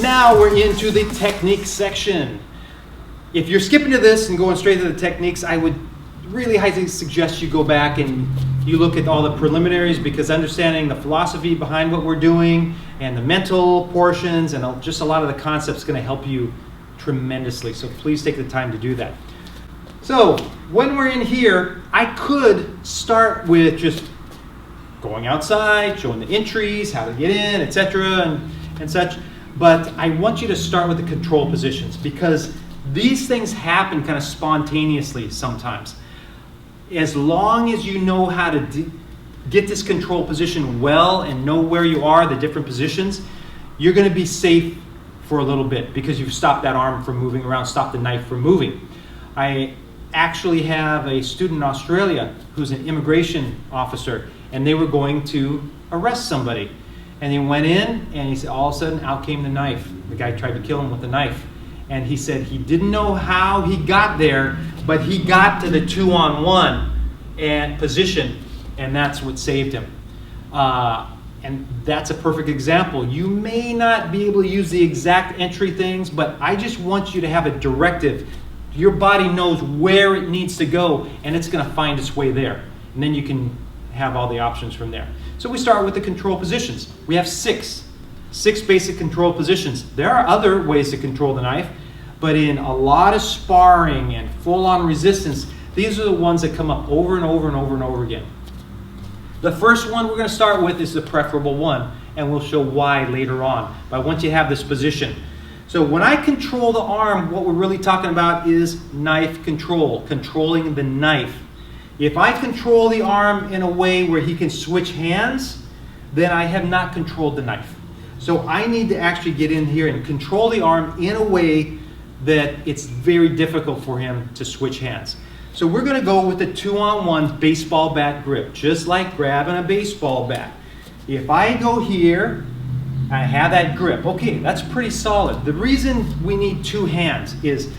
Now we're into the technique section. If you're skipping to this and going straight to the techniques, I would really highly suggest you go back and you look at all the preliminaries, because understanding the philosophy behind what we're doing and the mental portions and just a lot of the concepts is going to help you tremendously. So please take the time to do that. So when we're in here, I could start with just going outside, showing the entries, how to get in, etc. and such. But I want you to start with the control positions, because these things happen kind of spontaneously sometimes. As long as you know how to get this control position well and know where you are, the different positions, you're going to be safe for a little bit, because you've stopped that arm from moving around, stopped the knife from moving. I actually have a student in Australia who's an immigration officer, and they were going to arrest somebody. And he went in, and he said, all of a sudden, out came the knife. The guy tried to kill him with the knife. And he said he didn't know how he got there, but he got to the 2-on-1 and position, and that's what saved him. And that's a perfect example. You may not be able to use the exact entry things, but I just want you to have a directive. Your body knows where it needs to go, and it's going to find its way there. And then you can have all the options from there. So we start with the control positions. We have six basic control positions. There are other ways to control the knife, but in a lot of sparring and full-on resistance, these are the ones that come up over and over and over and over again. The first one we're going to start with is the preferable one, and we'll show why later on. But I want you to have this position. So when I control the arm, what we're really talking about is knife control, controlling the knife. If I control the arm in a way where he can switch hands, then I have not controlled the knife. So I need to actually get in here and control the arm in a way that it's very difficult for him to switch hands. So we're going to go with the 2-on-1 baseball bat grip, just like grabbing a baseball bat. If I go here, I have that grip. Okay, that's pretty solid. The reason we need two hands is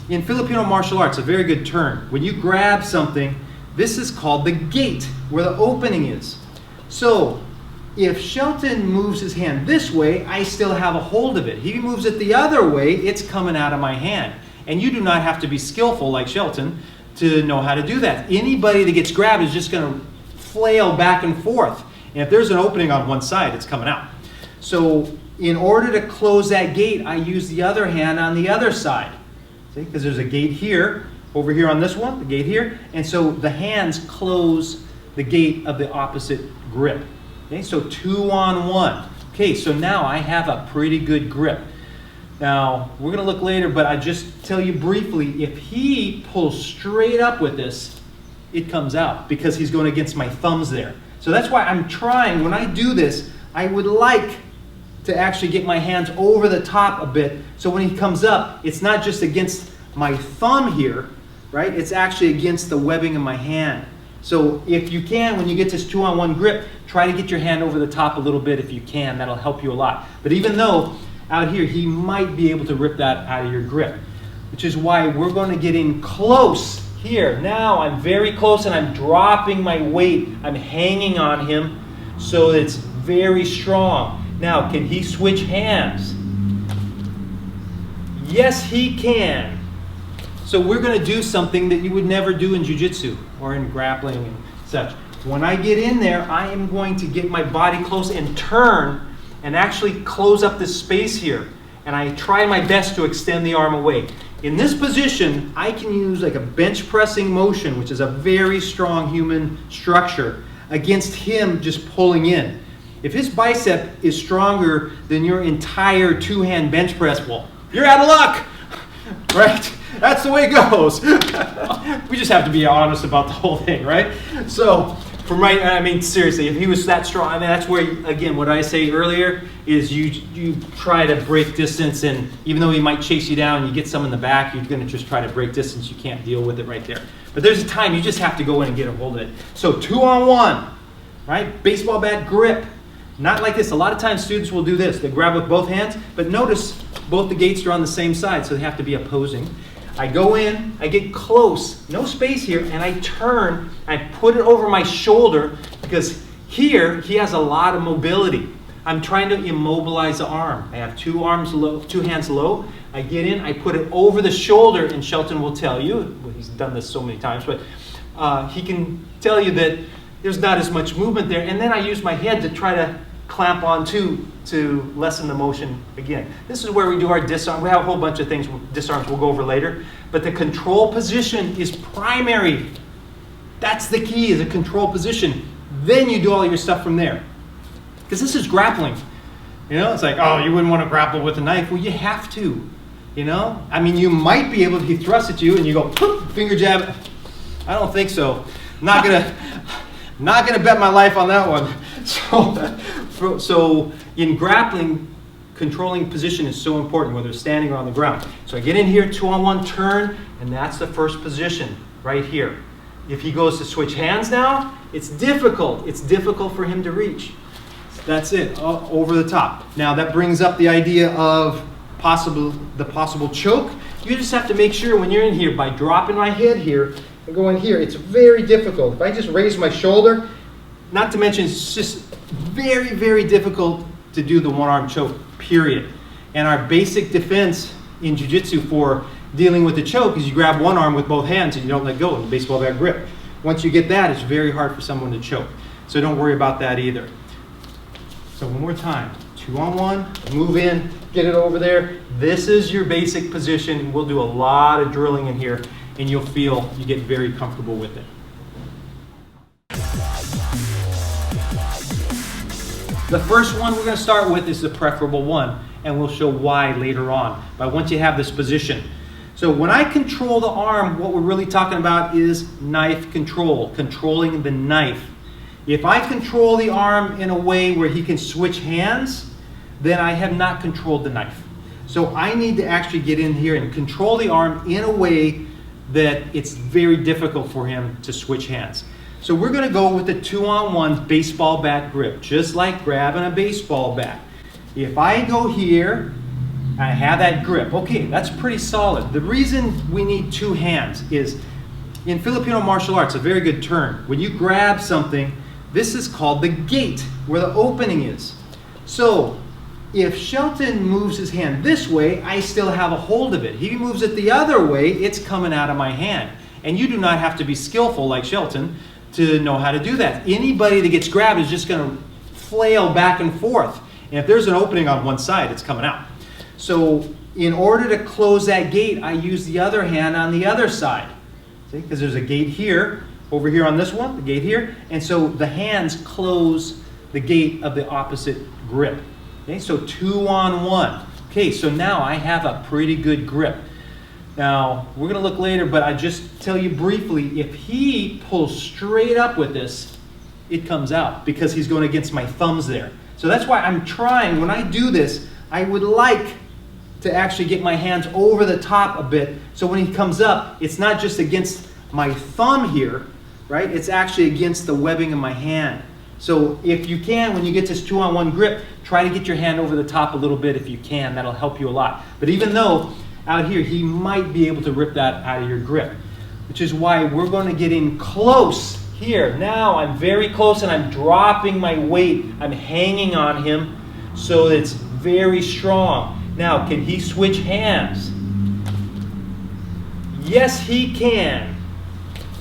in Filipino martial arts, a very good term. When you grab something, this is called the gate, where the opening is. So if Shelton moves his hand this way, I still have a hold of it. He moves it the other way, it's coming out of my hand. And you do not have to be skillful like Shelton to know how to do that. Anybody that gets grabbed is just going to flail back and forth. And if there's an opening on one side, it's coming out. So in order to close that gate, I use the other hand on the other side. See, because there's a gate here, over here on this one, the gate here. And so the hands close the gate of the opposite grip. Okay, so 2-on-1. Okay, so now I have a pretty good grip. Now, we're going to look later, but I just tell you briefly, if he pulls straight up with this, it comes out because he's going against my thumbs there. So that's why I'm trying, when I do this, I would like to actually get my hands over the top a bit, so when he comes up, it's not just against my thumb here, right? It's actually against the webbing of my hand. So if you can, when you get this 2-on-1 grip, try to get your hand over the top a little bit if you can. That'll help you a lot. But even though out here, he might be able to rip that out of your grip, which is why we're going to get in close here. Now I'm very close and I'm dropping my weight. I'm hanging on him so it's very strong. Now, can he switch hands? Yes, he can. So we're going to do something that you would never do in jiu-jitsu or in grappling and such. When I get in there, I am going to get my body close and turn and actually close up this space here. And I try my best to extend the arm away. In this position, I can use like a bench pressing motion, which is a very strong human structure, against him just pulling in. If his bicep is stronger than your entire two-hand bench press, well, you're out of luck, right? That's the way it goes. We just have to be honest about the whole thing, right? So, seriously, if he was that strong, I mean, that's where, again, what I say earlier is you try to break distance, and even though he might chase you down and you get some in the back, you're going to just try to break distance. You can't deal with it right there. But there's a time you just have to go in and get a hold of it. So 2-on-1, right? Baseball bat grip. Not like this. A lot of times students will do this. They grab with both hands, but notice both the gates are on the same side, so they have to be opposing. I go in, I get close, no space here, and I turn, I put it over my shoulder, because here he has a lot of mobility. I'm trying to immobilize the arm. I have two hands low. I get in, I put it over the shoulder, and Shelton will tell you, well, he's done this so many times, but he can tell you that there's not as much movement there. And then I use my head to try to clamp on to lessen the motion again. This is where we do our disarm. We have a whole bunch of things, disarms we'll go over later. But the control position is primary. That's the key, is a control position. Then you do all your stuff from there. Because this is grappling. You know, it's like, oh, you wouldn't want to grapple with a knife. Well, you have to. You know? I mean, you might be able to, he thrusts at you and you go, poof, finger jab. I don't think so. Not gonna bet my life on that one. So in grappling, controlling position is so important, whether it's standing or on the ground. So I get in here, 2-on-1 turn, and that's the first position right here. If he goes to switch hands now, it's difficult. It's difficult for him to reach. That's it, over the top. Now that brings up the idea of the possible choke. You just have to make sure when you're in here, by dropping my head here and going here, it's very difficult. If I just raise my shoulder, not to mention it's just very, very difficult to do the one-arm choke, period. And our basic defense in jiu-jitsu for dealing with the choke is you grab one arm with both hands and you don't let go in the baseball bat grip. Once you get that, it's very hard for someone to choke. So don't worry about that either. So one more time, 2-on-1, move in, get it over there. This is your basic position. We'll do a lot of drilling in here and you'll feel you get very comfortable with it. The first one we're going to start with is the preferable one, and we'll show why later on. But once you have this position. So when I control the arm, what we're really talking about is knife control, controlling the knife. If I control the arm in a way where he can switch hands, then I have not controlled the knife. So I need to actually get in here and control the arm in a way that it's very difficult for him to switch hands. So we're going to go with the 2-on-1 baseball bat grip, just like grabbing a baseball bat. If I go here, I have that grip. Okay, that's pretty solid. The reason we need two hands is in Filipino martial arts, a very good term. When you grab something, this is called the gate, where the opening is. So if Shelton moves his hand this way, I still have a hold of it. He moves it the other way, it's coming out of my hand. And you do not have to be skillful like Shelton to know how to do that. Anybody that gets grabbed is just going to flail back and forth. And if there's an opening on one side, it's coming out. So in order to close that gate, I use the other hand on the other side. See, because there's a gate here, over here on this one, the gate here. And so the hands close the gate of the opposite grip. Okay, so 2-on-1. Okay, so now I have a pretty good grip. Now, we're going to look later, but I just tell you briefly, if he pulls straight up with this, it comes out because he's going against my thumbs there. So that's why I'm trying, when I do this, I would like to actually get my hands over the top a bit, so when he comes up, it's not just against my thumb here, right? It's actually against the webbing of my hand. So if you can, when you get this 2-on-1 grip, try to get your hand over the top a little bit if you can. That'll help you a lot. But even though out here, he might be able to rip that out of your grip, which is why we're going to get in close here. Now I'm very close and I'm dropping my weight. I'm hanging on him so that it's very strong. Now, can he switch hands? Yes, he can.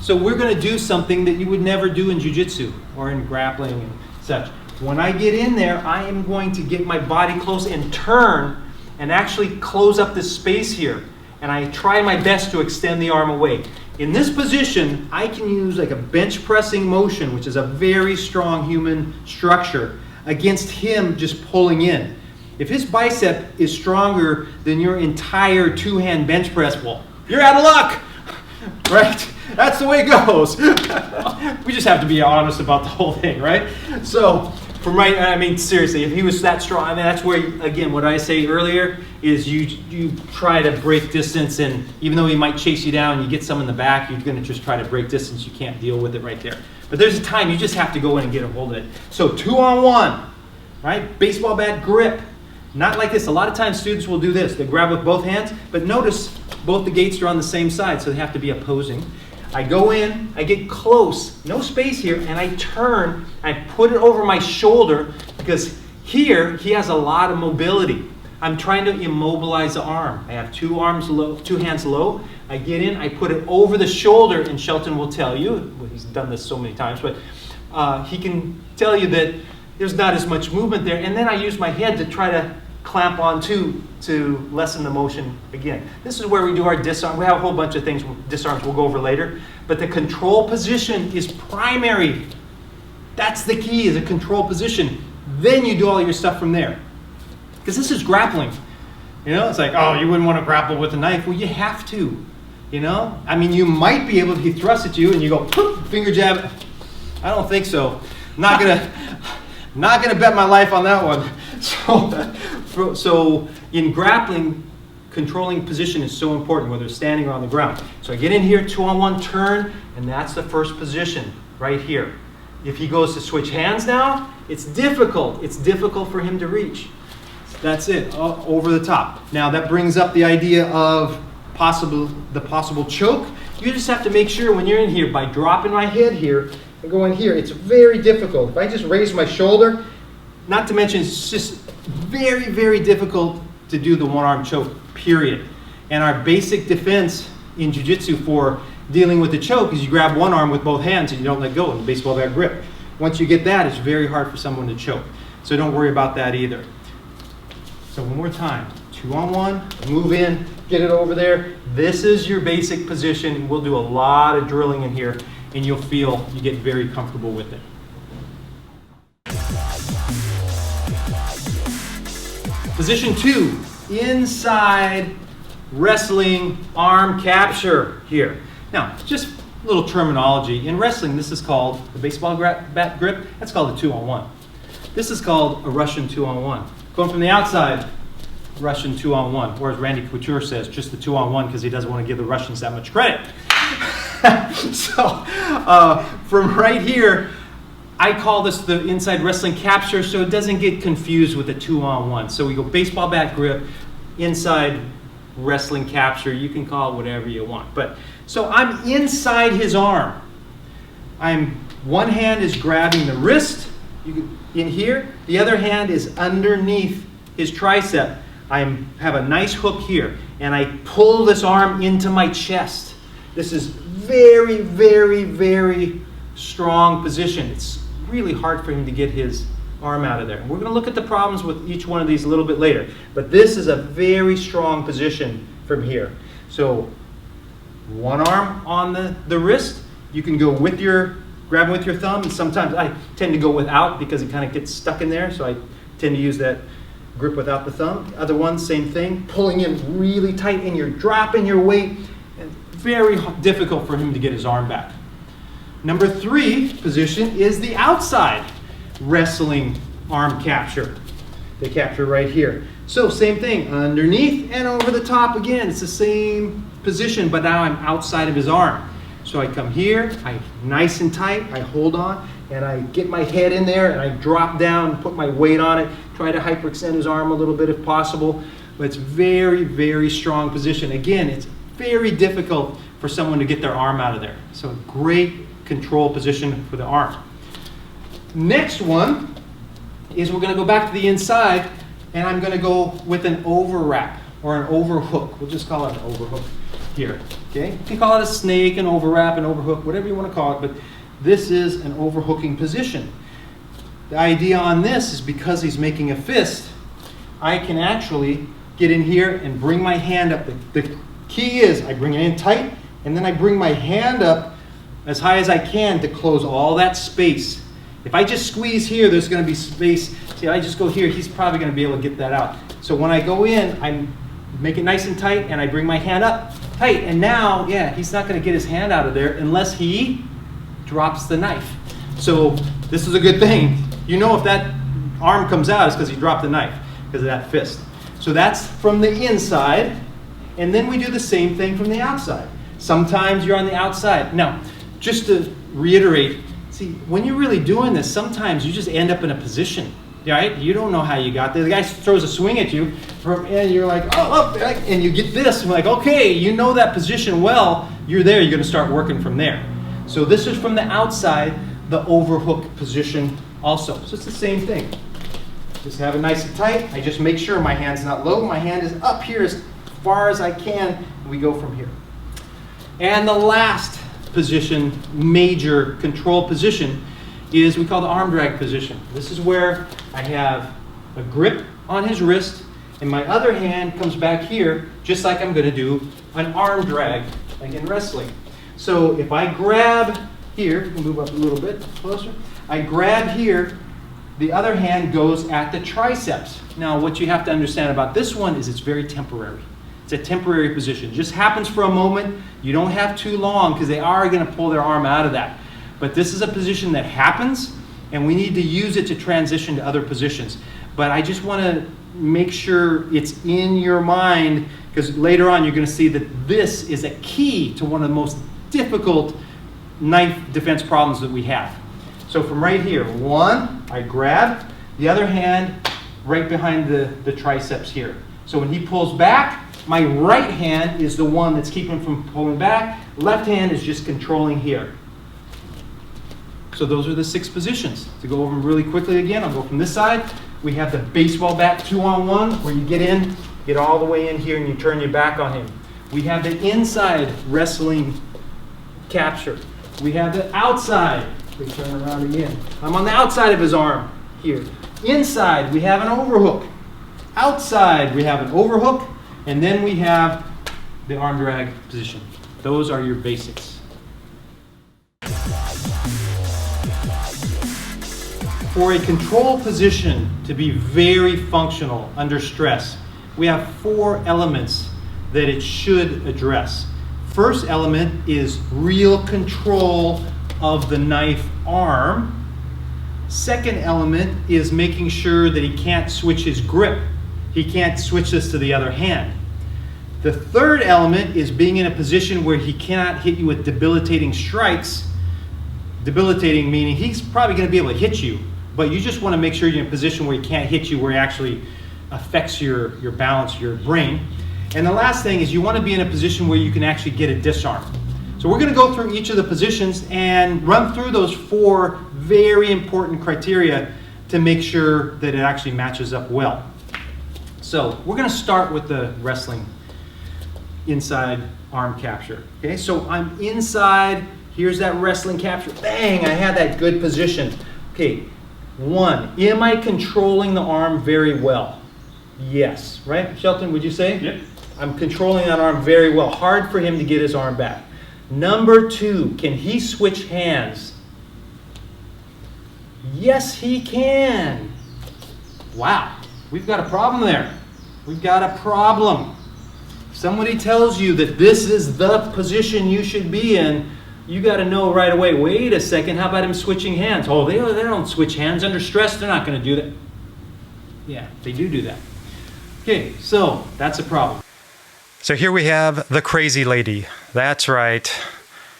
So we're going to do something that you would never do in jiu-jitsu or in grappling and such. When I get in there, I am going to get my body close and turn and actually close up this space here. And I try my best to extend the arm away. In this position, I can use like a bench pressing motion, which is a very strong human structure, against him just pulling in. If his bicep is stronger than your entire two-hand bench press, well, you're out of luck, right? That's the way it goes. We just have to be honest about the whole thing, right? So, I mean, seriously, if he was that strong, I mean, that's where, again, what I say earlier is you try to break distance, and even though he might chase you down and you get some in the back, you're going to just try to break distance. You can't deal with it right there. But there's a time you just have to go in and get a hold of it. So 2-on-1, right? Baseball bat grip. Not like this. A lot of times students will do this. They grab with both hands, but notice both the gates are on the same side, so they have to be opposing. I go in, I get close, no space here, and I turn, I put it over my shoulder because Here, he has a lot of mobility. I'm trying to immobilize the arm. I have two arms low, two hands low. I get in, I put it over the shoulder, and Shelton will tell you, well, he's done this so many times, but he can tell you that there's not as much movement there. And then I use my head to try to clamp on to lessen the motion again. This is where we do our disarm. We have a whole bunch of things, disarms we'll go over later. But the control position is primary. That's the key, is a control position. Then you do all your stuff from there. Because this is grappling. You know, it's like, oh, you wouldn't want to grapple with a knife. Well, you have to. You know? I mean, you might be able to, he thrusts at you and you go, poof, finger jab. I don't think so. Not gonna bet my life on that one. So in grappling, controlling position is so important, whether it's standing or on the ground. So I get in here, 2-on-1 turn, and that's the first position right here. If he goes to switch hands now, it's difficult. It's difficult for him to reach. That's it, over the top. Now that brings up the idea of the possible choke. You just have to make sure when you're in here, by dropping my head here and going here, it's very difficult. If I just raise my shoulder, not to mention it's just very, very difficult to do the one-arm choke, period. And our basic defense in jiu-jitsu for dealing with the choke is you grab one arm with both hands and you don't let go in the baseball bat grip. Once you get that, it's very hard for someone to choke. So don't worry about that either. So one more time, 2-on-1, move in, get it over there. This is your basic position. We'll do a lot of drilling in here and you'll feel you get very comfortable with it. Position 2, inside wrestling arm capture here. Now, just a little terminology. In wrestling, this is called the baseball bat grip. That's called a 2-on-1. This is called a Russian 2-on-1. Going from the outside, Russian 2-on-1. Or as Randy Couture says, just the 2-on-1 because he doesn't want to give the Russians that much credit. So, from right here, I call this the inside wrestling capture so it doesn't get confused with the 2-on-1. So we go baseball bat grip, inside wrestling capture. You can call it whatever you want. But so I'm inside his arm. One hand is grabbing the wrist in here. The other hand is underneath his tricep. I have a nice hook here, and I pull this arm into my chest. This is very, very, very strong position. It's really hard for him to get his arm out of there. We're going to look at the problems with each one of these a little bit later, but this is a very strong position from here. So one arm on the wrist, you can go with grab it with your thumb, and sometimes I tend to go without because it kind of gets stuck in there, so I tend to use that grip without the thumb. Other one, same thing, pulling in really tight and you're dropping your weight, and very difficult for him to get his arm back. Number 3 position is the outside wrestling arm capture. They capture right here. So same thing, underneath and over the top again. It's the same position, but now I'm outside of his arm. So I come here, nice and tight, I hold on, and I get my head in there, and I drop down, put my weight on it, try to hyperextend his arm a little bit if possible. But it's very, very strong position. Again, it's very difficult for someone to get their arm out of there. So great control position for the arm. Next one is we're going to go back to the inside, and I'm going to go with an overwrap or an overhook. We'll just call it an overhook here. Okay? You can call it a snake, an overwrap, an overhook, whatever you want to call it, but this is an overhooking position. The idea on this is because he's making a fist, I can actually get in here and bring my hand up. The key is I bring it in tight, and then I bring my hand up as high as I can to close all that space. If I just squeeze here, there's going to be space. See, I just go here, he's probably going to be able to get that out. So when I go in, I make it nice and tight, and I bring my hand up tight. And now, yeah, he's not going to get his hand out of there unless he drops the knife. So this is a good thing. You know if that arm comes out, it's because he dropped the knife, because of that fist. So that's from the inside. And then we do the same thing from the outside. Sometimes you're on the outside. Now, just to reiterate, see, when you're really doing this, sometimes you just end up in a position, right? You don't know how you got there. The guy throws a swing at you, and you're like, oh, and you get this. And you're like, okay, you know that position well. You're there. You're going to start working from there. So this is from the outside, the overhook position also. So it's the same thing. Just have it nice and tight. I just make sure my hand's not low. My hand is up here as far as I can. And we go from here. And the last position, major control position, is we call the arm drag position. This is where I have a grip on his wrist, and my other hand comes back here, just like I'm going to do an arm drag, like in wrestling. So if I grab here, you can move up a little bit closer. I grab here, the other hand goes at the triceps. Now what you have to understand about this one is it's very temporary. It's a temporary position. It just happens for a moment. You don't have too long because they are going to pull their arm out of that. But this is a position that happens, and we need to use it to transition to other positions. But I just want to make sure it's in your mind, because later on you're going to see that this is a key to one of the most difficult knife defense problems that we have. So from right here, one, I grab, the other hand right behind the triceps here. So when he pulls back, my right hand is the one that's keeping him from pulling back. Left hand is just controlling here. So those are the 6 positions. To go over them really quickly again, I'll go from this side. We have the baseball bat 2-on-1, where you get in, get all the way in here, and you turn your back on him. We have the inside wrestling capture. We have the outside. We turn around again. I'm on the outside of his arm here. Inside, we have an overhook. Outside, we have an overhook. And then we have the arm drag position. Those are your basics. For a control position to be very functional under stress, we have 4 elements that it should address. First element is real control of the knife arm. Second element is making sure that he can't switch his grip. He can't switch this to the other hand. The third element is being in a position where he cannot hit you with debilitating strikes. Debilitating meaning he's probably going to be able to hit you, but you just want to make sure you're in a position where he can't hit you, where he actually affects your balance, your brain. And the last thing is you want to be in a position where you can actually get a disarm. So we're going to go through each of the positions and run through those 4 very important criteria to make sure that it actually matches up well. So we're going to start with the wrestling inside arm capture. Okay, so I'm inside. Here's that wrestling capture. Bang, I had that good position. Okay, 1, am I controlling the arm very well? Yes, right? Shelton, would you say? Yep. I'm controlling that arm very well. Hard for him to get his arm back. Number 2, can he switch hands? Yes, he can. Wow, we've got a problem there. We've got a problem. If somebody tells you that this is the position you should be in, you got to know right away, wait a second, how about him switching hands? Oh, they don't switch hands under stress. They're not going to do that. Yeah, they do that. Okay, so that's a problem. So here we have the crazy lady. That's right.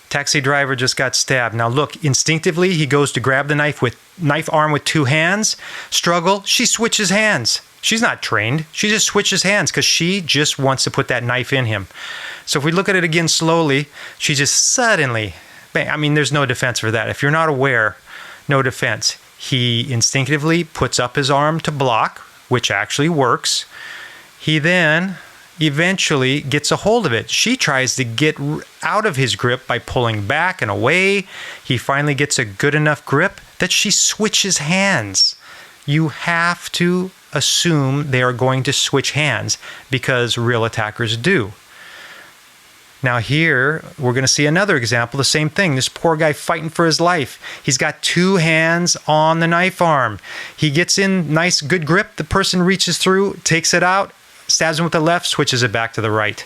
Taxi driver just got stabbed. Now look, instinctively he goes to grab the knife arm with 2 hands. Struggle, she switches hands. She's not trained. She just switches hands because she just wants to put that knife in him. So if we look at it again slowly, she just suddenly, bang, I mean, there's no defense for that. If you're not aware, no defense. He instinctively puts up his arm to block, which actually works. He then eventually gets a hold of it. She tries to get out of his grip by pulling back and away. He finally gets a good enough grip that she switches hands. You have to assume they are going to switch hands because real attackers do. Now here, we're going to see another example, the same thing. This poor guy fighting for his life. He's got 2 hands on the knife arm. He gets in nice, good grip. The person reaches through, takes it out, stabs him with the left, switches it back to the right.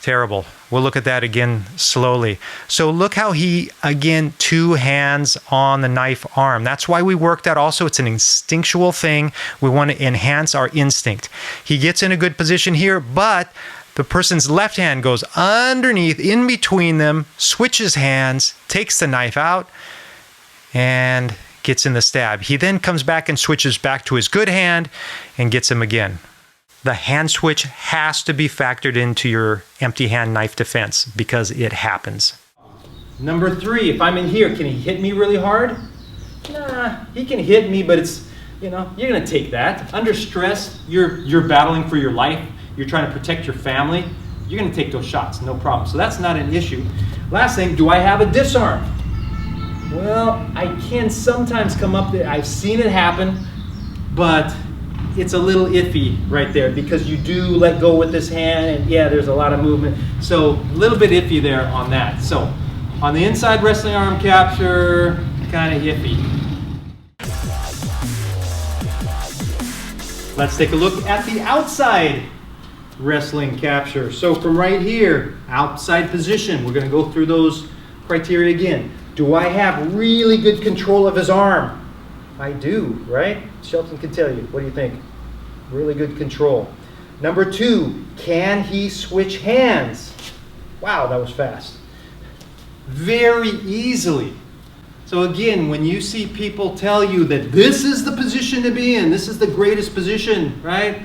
Terrible. We'll look at that again slowly. So look how he, again, 2 hands on the knife arm. That's why we work that also. It's an instinctual thing. We want to enhance our instinct. He gets in a good position here, but the person's left hand goes underneath, in between them, switches hands, takes the knife out, and gets in the stab. He then comes back and switches back to his good hand and gets him again. The hand switch has to be factored into your empty hand knife defense because it happens. Number 3, if I'm in here, can he hit me really hard? Nah, he can hit me, but it's You know, you're going to take that. Under stress, you're battling for your life. You're trying to protect your family. You're going to take those shots, no problem. So that's not an issue. Last thing, do I have a disarm? Well, I can sometimes come up there. I've seen it happen, but it's a little iffy right there because you do let go with this hand, and yeah, there's a lot of movement. So a little bit iffy there on that. So on the inside wrestling arm capture, kind of iffy. Let's take a look at the outside wrestling capture. So from right here, outside position, we're going to go through those criteria again. Do I have really good control of his arm? I do, right? Shelton can tell you. What do you think? Really good control. Number 2, can he switch hands? Wow, that was fast. Very easily. So again, when you see people tell you that this is the position to be in, this is the greatest position, right?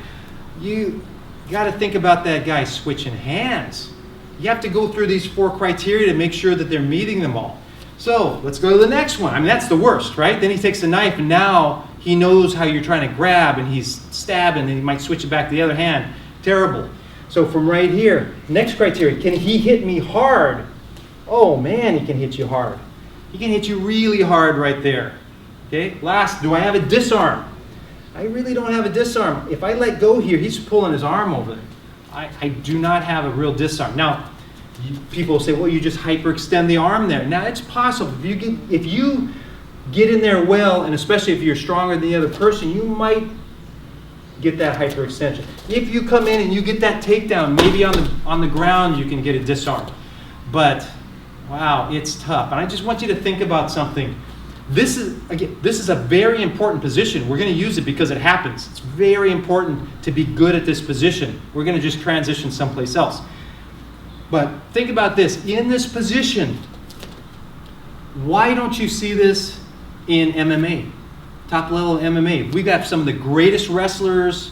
You got to think about that guy switching hands. You have to go through these 4 criteria to make sure that they're meeting them all. So let's go to the next one. I mean, that's the worst, right? Then he takes the knife and now he knows how you're trying to grab and he's stabbing and he might switch it back to the other hand. Terrible. So from right here, next criteria, can he hit me hard? Oh man, he can hit you hard. He can hit you really hard right there. Okay, last, do I have a disarm? I really don't have a disarm. If I let go here, he's pulling his arm over there. I do not have a real disarm. Now, people say, well, you just hyperextend the arm there. Now, it's possible. If you get in there well, and especially if you're stronger than the other person, you might get that hyperextension. If you come in and you get that takedown, maybe on the ground, you can get a disarm. But wow, it's tough. And I just want you to think about something. This is a very important position. We're going to use it because it happens. It's very important to be good at this position. We're going to just transition someplace else. But think about this. In this position, why don't you see this in MMA? Top level MMA. We've got some of the greatest wrestlers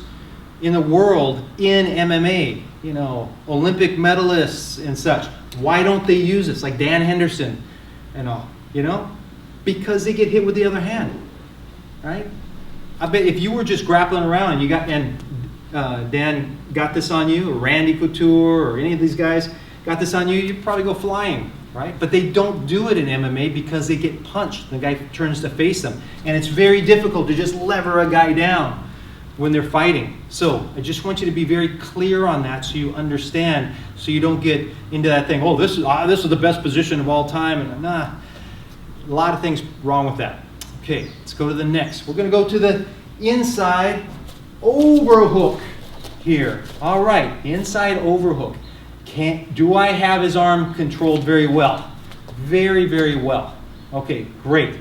in the world in MMA. You know, Olympic medalists and such. Why don't they use this? Like Dan Henderson and all, you know? Because they get hit with the other hand, right? I bet if you were just grappling around and Dan got this on you, or Randy Couture, or any of these guys got this on you, you'd probably go flying, right? But they don't do it in MMA because they get punched. The guy turns to face them. And it's very difficult to just lever a guy down when they're fighting. So I just want you to be very clear on that so you understand, so you don't get into that thing, oh, this is the best position of all time. And nah, a lot of things wrong with that. Okay, let's go to the next. We're going to go to the inside overhook here. All right, inside overhook. Do I have his arm controlled very well? Very, very well. Okay, great.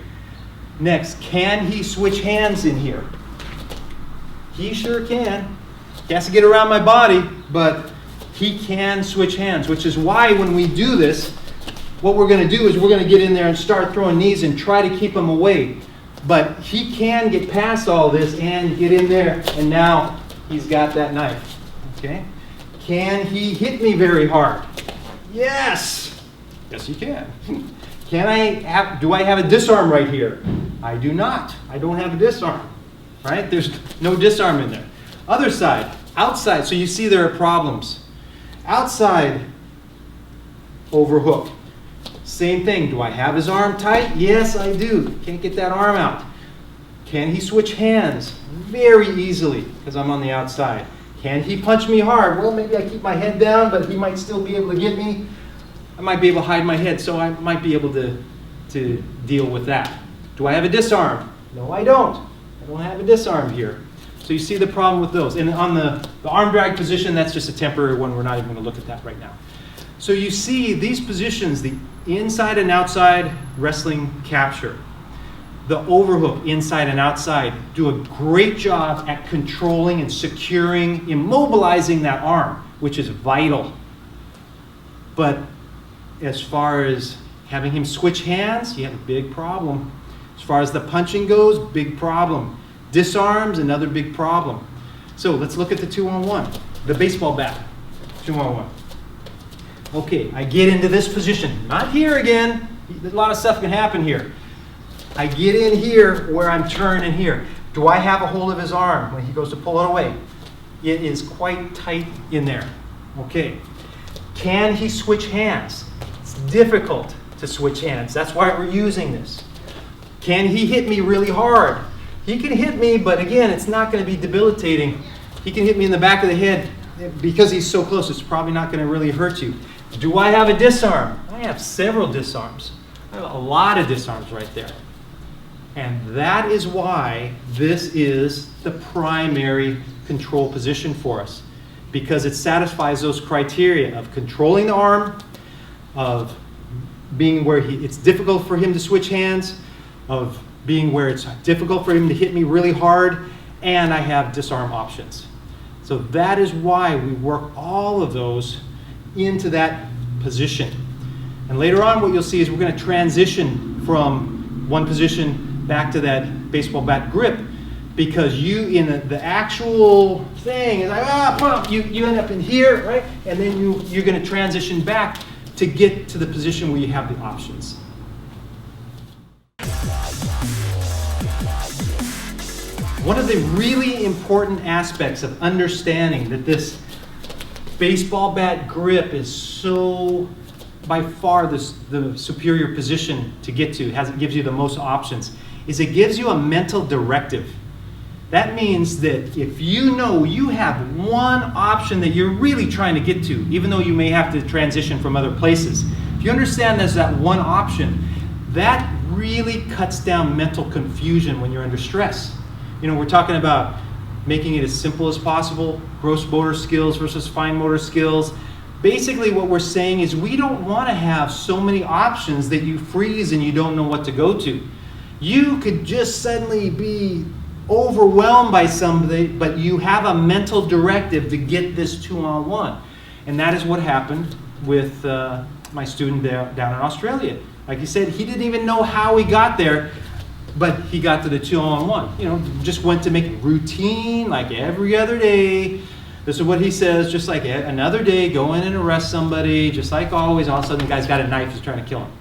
Next, can he switch hands in here? He sure can. He has to get around my body, but he can switch hands, which is why when we do this, what we're going to do is we're going to get in there and start throwing knees and try to keep him away. But he can get past all this and get in there, and now he's got that knife. Okay? Can he hit me very hard? Yes! Yes, he can. Do I have a disarm right here? I do not. I don't have a disarm. Right? There's no disarm in there. Other side, outside. So you see there are problems. Outside overhook. Same thing. Do I have his arm tight? Yes, I do. Can't get that arm out. Can he switch hands? Very easily, because I'm on the outside. Can he punch me hard? Well, maybe I keep my head down, but he might still be able to get me. I might be able to hide my head, so I might be able to deal with that. Do I have a disarm? No, I don't. I don't have a disarm here. So you see the problem with those. And on the arm drag position, that's just a temporary one. We're not even going to look at that right now. So you see these positions, the inside and outside wrestling capture, the overhook inside and outside, do a great job at controlling and securing, immobilizing that arm, which is vital. But as far as having him switch hands, you have a big problem. As far as the punching goes, big problem. Disarms, another big problem. So let's look at the 2-on-1, the baseball bat, 2-on-1. Okay, I get into this position. Not here again. A lot of stuff can happen here. I get in here where I'm turning here. Do I have a hold of his arm when he goes to pull it away? It is quite tight in there. Okay. Can he switch hands? It's difficult to switch hands. That's why we're using this. Can he hit me really hard? He can hit me, but again, it's not going to be debilitating. He can hit me in the back of the head. Because he's so close, it's probably not going to really hurt you. Do I have a disarm? I have several disarms. I have a lot of disarms right there. And that is why this is the primary control position for us. Because it satisfies those criteria of controlling the arm, of being where it's difficult for him to switch hands, of being where it's difficult for him to hit me really hard, and I have disarm options. So that is why we work all of those into that position. And later on what you'll see is we're going to transition from one position back to that baseball bat grip, because you in the actual thing is like, you end up in here, right? And then you're going to transition back to get to the position where you have the options. One of the really important aspects of understanding that this baseball bat grip is so by far the superior position to get to, it gives you the most options, is it gives you a mental directive. That means that if you know you have one option that you're really trying to get to, even though you may have to transition from other places, if you understand there's that one option, that really cuts down mental confusion when you're under stress. You know, we're talking about making it as simple as possible, gross motor skills versus fine motor skills. Basically what we're saying is we don't want to have so many options that you freeze and you don't know what to go to. You could just suddenly be overwhelmed by somebody, but you have a mental directive to get this 2-on-1. And that is what happened with my student down in Australia. Like he said, he didn't even know how he got there, but he got to the 2-on-1. You know, just went to make it routine like every other day. This is what he says, just like another day, go in and arrest somebody, just like always. All of a sudden the guy's got a knife, he's trying to kill him.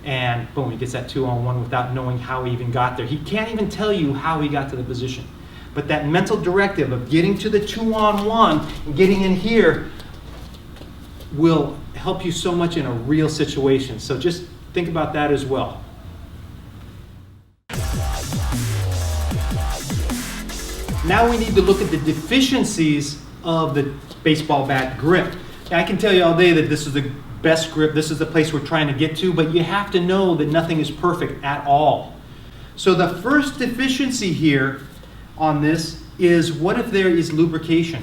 And boom, he gets that 2-on-1 without knowing how he even got there. He can't even tell you how he got to the position. But that mental directive of getting to the 2-on-1 and getting in here will help you so much in a real situation. So just think about that as well. Now we need to look at the deficiencies of the baseball bat grip. Now, I can tell you all day that this is the best grip, this is the place we're trying to get to, but you have to know that nothing is perfect at all. So the first deficiency here on this is, what if there is lubrication?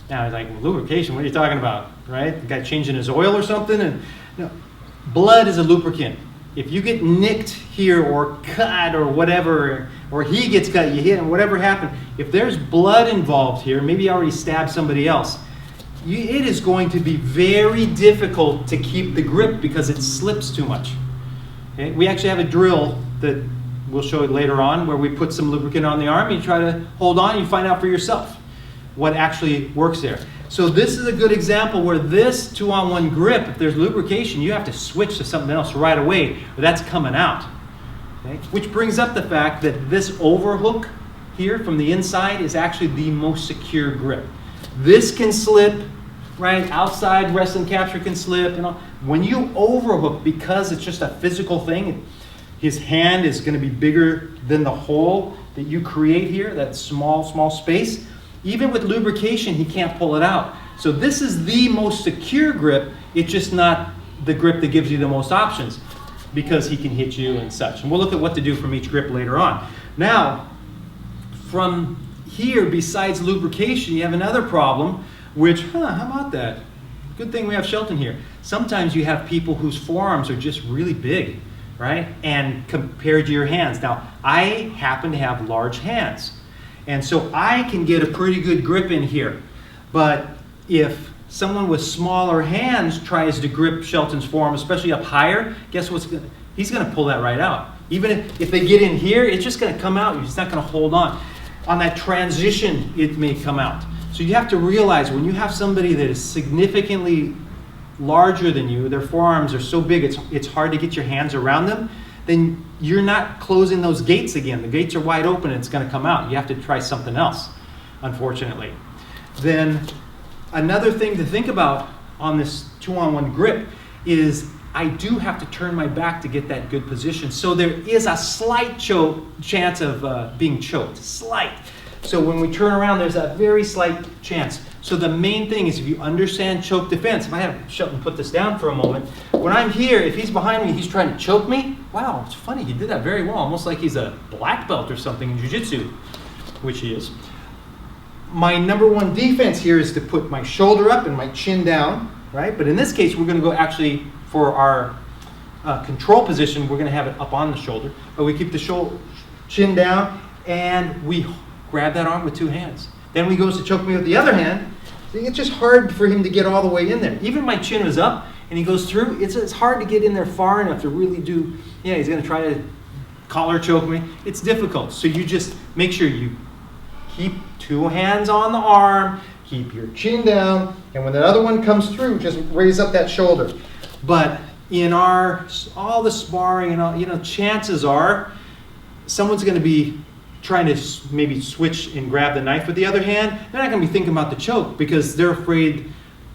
Now it's like, lubrication, what are you talking about, right? The guy changing his oil or something? And no, blood is a lubricant. If you get nicked here or cut or whatever, or he gets cut, you hit him, whatever happened, if there's blood involved here, maybe you already stabbed somebody else, it is going to be very difficult to keep the grip because it slips too much. Okay? We actually have a drill that we'll show you later on where we put some lubricant on the arm, and you try to hold on, and you find out for yourself what actually works there. So this is a good example where this 2-on-1 grip, if there's lubrication, you have to switch to something else right away, or that's coming out. Okay? Which brings up the fact that this overhook here from the inside is actually the most secure grip. This can slip, right? Outside wrestling capture can slip. You know, when you overhook, because it's just a physical thing, his hand is going to be bigger than the hole that you create here, that small space. Even with lubrication, he can't pull it out. So this is the most secure grip. It's just not the grip that gives you the most options, because he can hit you and such. And we'll look at what to do from each grip later on. Now, from here, besides lubrication, you have another problem, which, how about that? Good thing we have Shelton here. Sometimes you have people whose forearms are just really big, right? And compared to your hands. Now, I happen to have large hands, and so I can get a pretty good grip in here. But if someone with smaller hands tries to grip Shelton's forearm, especially up higher, guess what's going to, he's going to pull that right out. Even if they get in here, it's just going to come out. It's not going to hold on. On that transition, it may come out. So you have to realize when you have somebody that is significantly larger than you, their forearms are so big, it's hard to get your hands around them. then you're not closing those gates again. The gates are wide open and it's going to come out. You have to try something else, unfortunately. Then another thing to think about on this 2-on-1 grip is I do have to turn my back to get that good position. So there is a slight chance of being choked, slight. So when we turn around, there's a very slight chance. So the main thing is if you understand choke defense, if I have Shelton put this down for a moment, when I'm here, if he's behind me, he's trying to choke me, wow, it's funny, he did that very well, almost like he's a black belt or something in jiu-jitsu, which he is. My number one defense here is to put my shoulder up and my chin down, right? But in this case, we're gonna go actually, for our control position, we're gonna have it up on the shoulder, but we keep the chin down and we grab that arm with 2 hands. Then he goes to choke me with the other hand. It's just hard for him to get all the way in there. Even my chin is up and he goes through, it's hard to get in there far enough to really do, yeah, he's gonna try to collar choke me. It's difficult. So you just make sure you keep 2 hands on the arm, keep your chin down, and when the other one comes through, just raise up that shoulder. But in all the sparring and all, chances are someone's gonna be trying to maybe switch and grab the knife with the other hand. They're not going to be thinking about the choke because they're afraid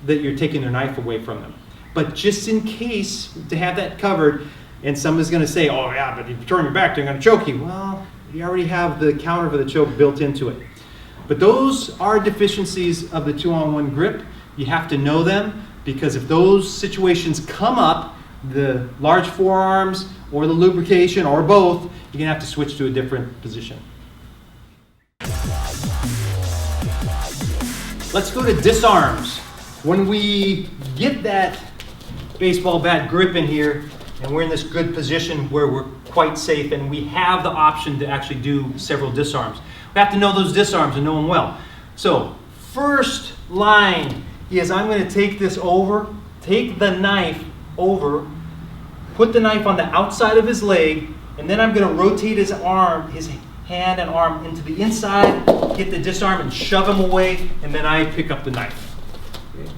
that you're taking their knife away from them. But just in case, to have that covered, and someone's going to say, oh yeah, but if you turn your back, they're going to choke you. Well, you already have the counter for the choke built into it. But those are deficiencies of the 2-on-1 grip. You have to know them because if those situations come up, the large forearms or the lubrication or both, you're going to have to switch to a different position. Let's go to disarms. When we get that baseball bat grip in here and we're in this good position where we're quite safe and we have the option to actually do several disarms, we have to know those disarms and know them well. So first line is I'm going to take this over, take the knife over, put the knife on the outside of his leg, and then I'm going to rotate his arm, his hand and arm into the inside, hit the disarm and shove him away, and then I pick up the knife. Okay.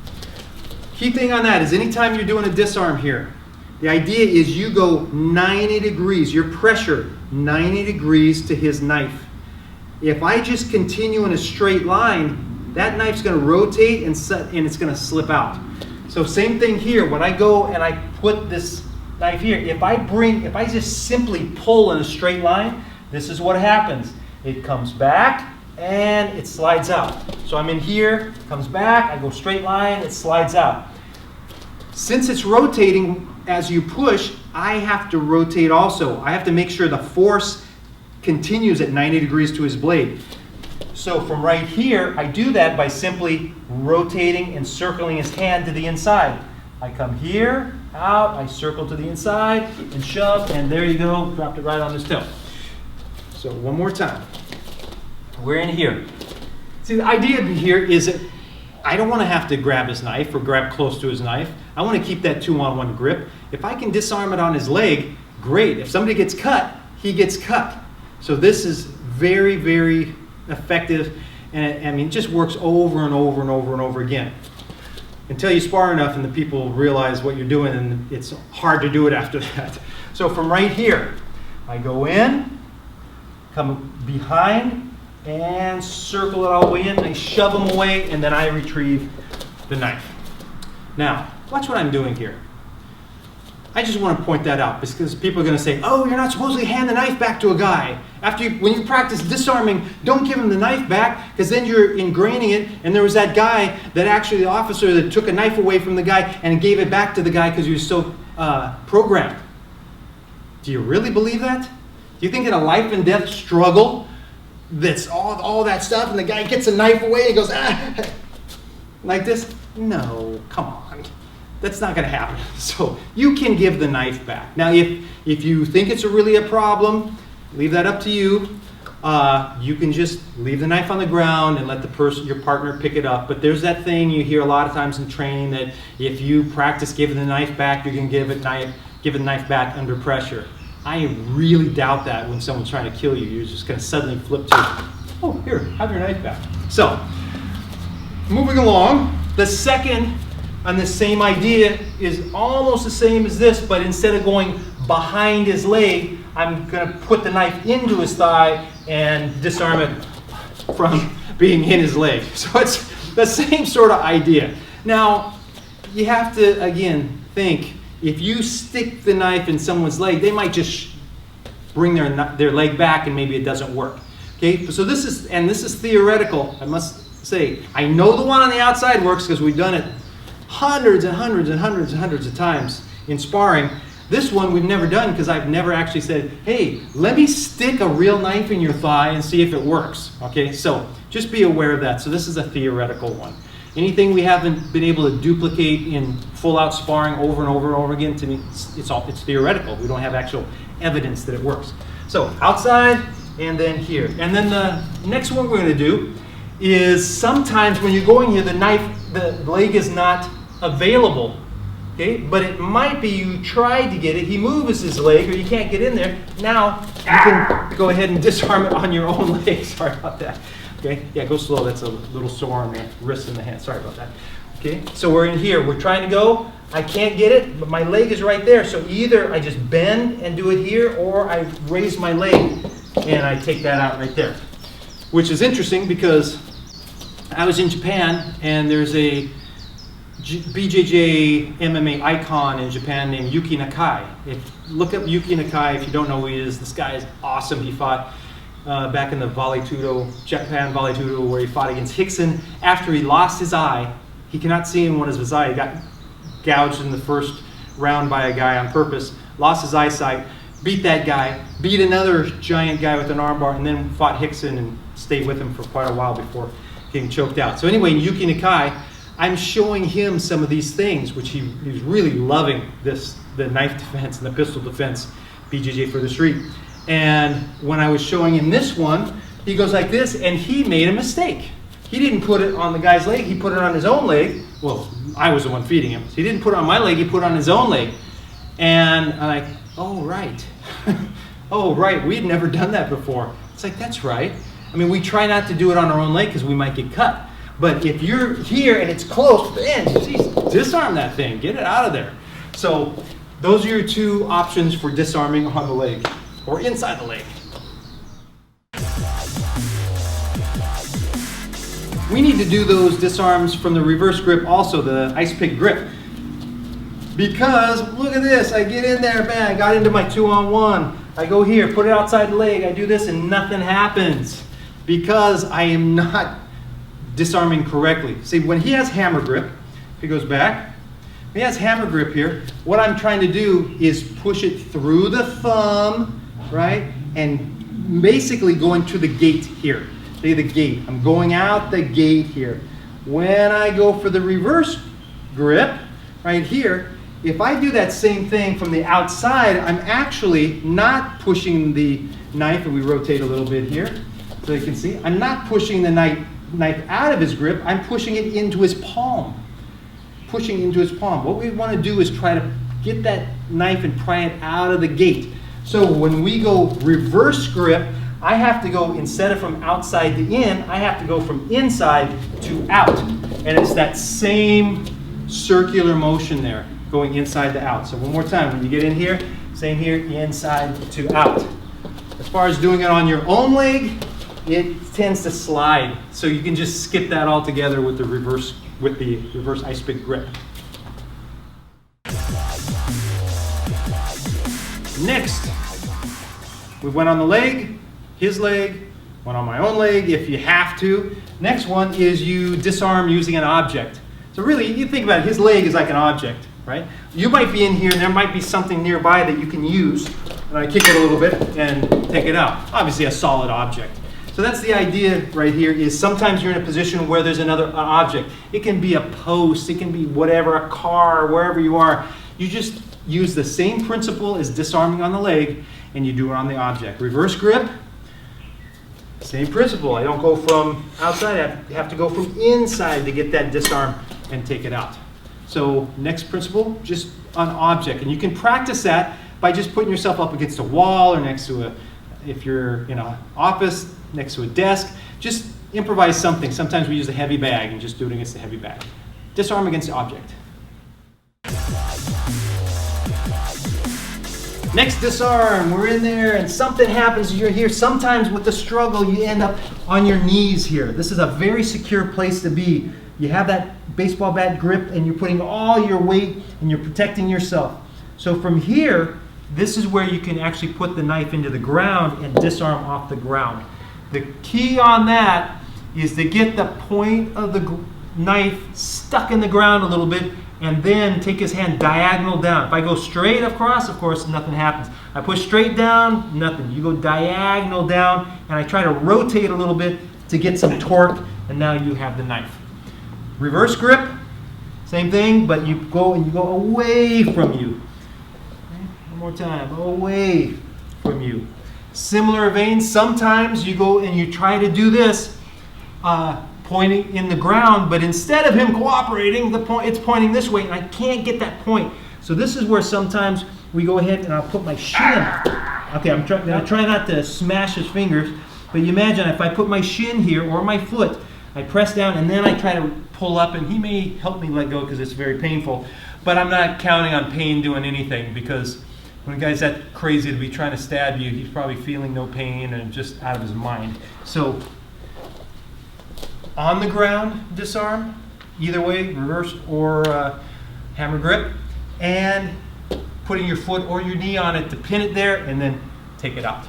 Key thing on that is anytime you're doing a disarm here, the idea is you go 90 degrees, your pressure 90 degrees to his knife. If I just continue in a straight line, that knife's going to rotate and it's going to slip out. So same thing here, when I go and I put this knife here, if I just simply pull in a straight line, this is what happens. It comes back and it slides out. So I'm in here, comes back, I go straight line, it slides out. Since it's rotating as you push, I have to rotate also. I have to make sure the force continues at 90 degrees to his blade. So from right here, I do that by simply rotating and circling his hand to the inside. I come here, out, I circle to the inside and shove, and there you go, dropped it right on his toe. So one more time. We're in here. See, the idea here is that I don't want to have to grab his knife or grab close to his knife. I want to keep that 2-on-1 grip. If I can disarm it on his leg, great. If somebody gets cut, he gets cut. So this is very, very effective, and I mean, it just works over and over and over and over again. Until you spar enough and the people realize what you're doing, and it's hard to do it after that. So from right here, I go in, come behind, and circle it all the way in. I shove them away, and then I retrieve the knife. Now, watch what I'm doing here. I just want to point that out because people are going to say, oh, you're not supposed to hand the knife back to a guy. When you practice disarming, don't give him the knife back because then you're ingraining it. And there was that guy that actually, the officer that took a knife away from the guy and gave it back to the guy because he was so programmed. Do you really believe that? Do you think in a life and death struggle that's all that stuff and the guy gets a knife away and goes, like this? No, come on. That's not going to happen. So you can give the knife back. Now, if you think it's really a problem, leave that up to you. You can just leave the knife on the ground and let your partner pick it up. But there's that thing you hear a lot of times in training that if you practice giving the knife back, you can give the knife back under pressure. I really doubt that when someone's trying to kill you. You're just going to suddenly flip to, oh, here, have your knife back. So, moving along, the second on the same idea is almost the same as this, but instead of going behind his leg, I'm going to put the knife into his thigh and disarm it from being in his leg. So it's the same sort of idea. Now, you have to, again, think, if you stick the knife in someone's leg, they might just bring their leg back and maybe it doesn't work. Okay, so this is theoretical, I must say. I know the one on the outside works because we've done it hundreds and hundreds and hundreds and hundreds of times in sparring. This one we've never done because I've never actually said, hey, let me stick a real knife in your thigh and see if it works. Okay, so just be aware of that. So this is a theoretical one. Anything we haven't been able to duplicate in full-out sparring over and over and over again, to me, it's theoretical. We don't have actual evidence that it works. So outside and then here. And then the next one we're going to do is sometimes when you're going here, the leg is not available. Okay, but it might be you tried to get it, he moves his leg, or you can't get in there. Now you can go ahead and disarm it on your own leg. Sorry about that. Okay, yeah, go slow. That's a little sore on the wrist and the hand. Sorry about that. Okay, so we're in here. We're trying to go. I can't get it, but my leg is right there. So either I just bend and do it here, or I raise my leg and I take that out right there. Which is interesting because I was in Japan and there's a BJJ MMA icon in Japan named Yuki Nakai. Look up Yuki Nakai if you don't know who he is. This guy is awesome. He fought back in the Japan Vale Tudo, where he fought against Richardson. After he lost his eye, he cannot see in one of his eye. He got gouged in the first round by a guy on purpose, lost his eyesight, beat that guy, beat another giant guy with an armbar, and then fought Richardson and stayed with him for quite a while before getting choked out. So anyway, in Yuki Nakai, I'm showing him some of these things, which he's really loving, the knife defense and the pistol defense, BJJ for the street. And when I was showing him this one, he goes like this, and he made a mistake. He didn't put it on the guy's leg, he put it on his own leg. Well, I was the one feeding him. So he didn't put it on my leg, he put it on his own leg. And I'm like, oh, right. Oh, right, we'd never done that before. It's like, that's right. I mean, we try not to do it on our own leg because we might get cut. But if you're here and it's close, then geez, disarm that thing, get it out of there. So those are your two options for disarming on the leg or inside the leg. We need to do those disarms from the reverse grip also, the ice pick grip. Because look at this, I get in there, man, I got into my 2-on-1. I go here, put it outside the leg, I do this and nothing happens. Because I am not disarming correctly. See, when he has hammer grip, if he goes back, he has hammer grip here, what I'm trying to do is push it through the thumb, right? And basically going to the gate here. See the gate. I'm going out the gate here. When I go for the reverse grip, right here, if I do that same thing from the outside, I'm actually not pushing the knife, and we rotate a little bit here so you can see. I'm not pushing the knife out of his grip, I'm pushing it into his palm. Pushing into his palm. What we want to do is try to get that knife and pry it out of the gate. So when we go reverse grip, I have to go, instead of from outside to in, I have to go from inside to out. And it's that same circular motion there, going inside to out. So one more time, when you get in here, same here, inside to out. As far as doing it on your own leg, it tends to slide. So you can just skip that altogether with the reverse ice pick grip. Next, we went on the leg, his leg, went on my own leg if you have to. Next one is you disarm using an object. So really, you think about it, his leg is like an object, right? You might be in here and there might be something nearby that you can use, and I kick it a little bit and take it out. Obviously a solid object. So that's the idea right here, is sometimes you're in a position where there's another object. It can be a post, it can be whatever, a car, wherever you are. You just use the same principle as disarming on the leg, and you do it on the object. Reverse grip, same principle. I don't go from outside, I have to go from inside to get that disarm and take it out. So next principle, just on object. And you can practice that by just putting yourself up against a wall or next to if you're in an office, next to a desk, just improvise something. Sometimes we use a heavy bag and just do it against the heavy bag. Disarm against the object. Next disarm, we're in there and something happens, you're here. Sometimes with the struggle, you end up on your knees here. This is a very secure place to be. You have that baseball bat grip and you're putting all your weight and you're protecting yourself. So from here, this is where you can actually put the knife into the ground and disarm off the ground. The key on that is to get the point of the knife stuck in the ground a little bit and then take his hand diagonal down. If I go straight across, of course, nothing happens. I push straight down, nothing. You go diagonal down, and I try to rotate a little bit to get some torque, and now you have the knife. Reverse grip, same thing, but you go away from you. One more time, away from you. Similar vein, sometimes you go and you try to do this, pointing in the ground, but instead of him cooperating, it's pointing this way, and I can't get that point. So this is where sometimes we go ahead and I'll put my shin. Okay, I'm gonna try not to smash his fingers, but you imagine if I put my shin here or my foot, I press down and then I try to pull up, and he may help me let go because it's very painful, but I'm not counting on pain doing anything, because when a guy's that crazy to be trying to stab you, he's probably feeling no pain and just out of his mind. So on the ground disarm, either way, reverse or hammer grip, and putting your foot or your knee on it to pin it there and then take it out.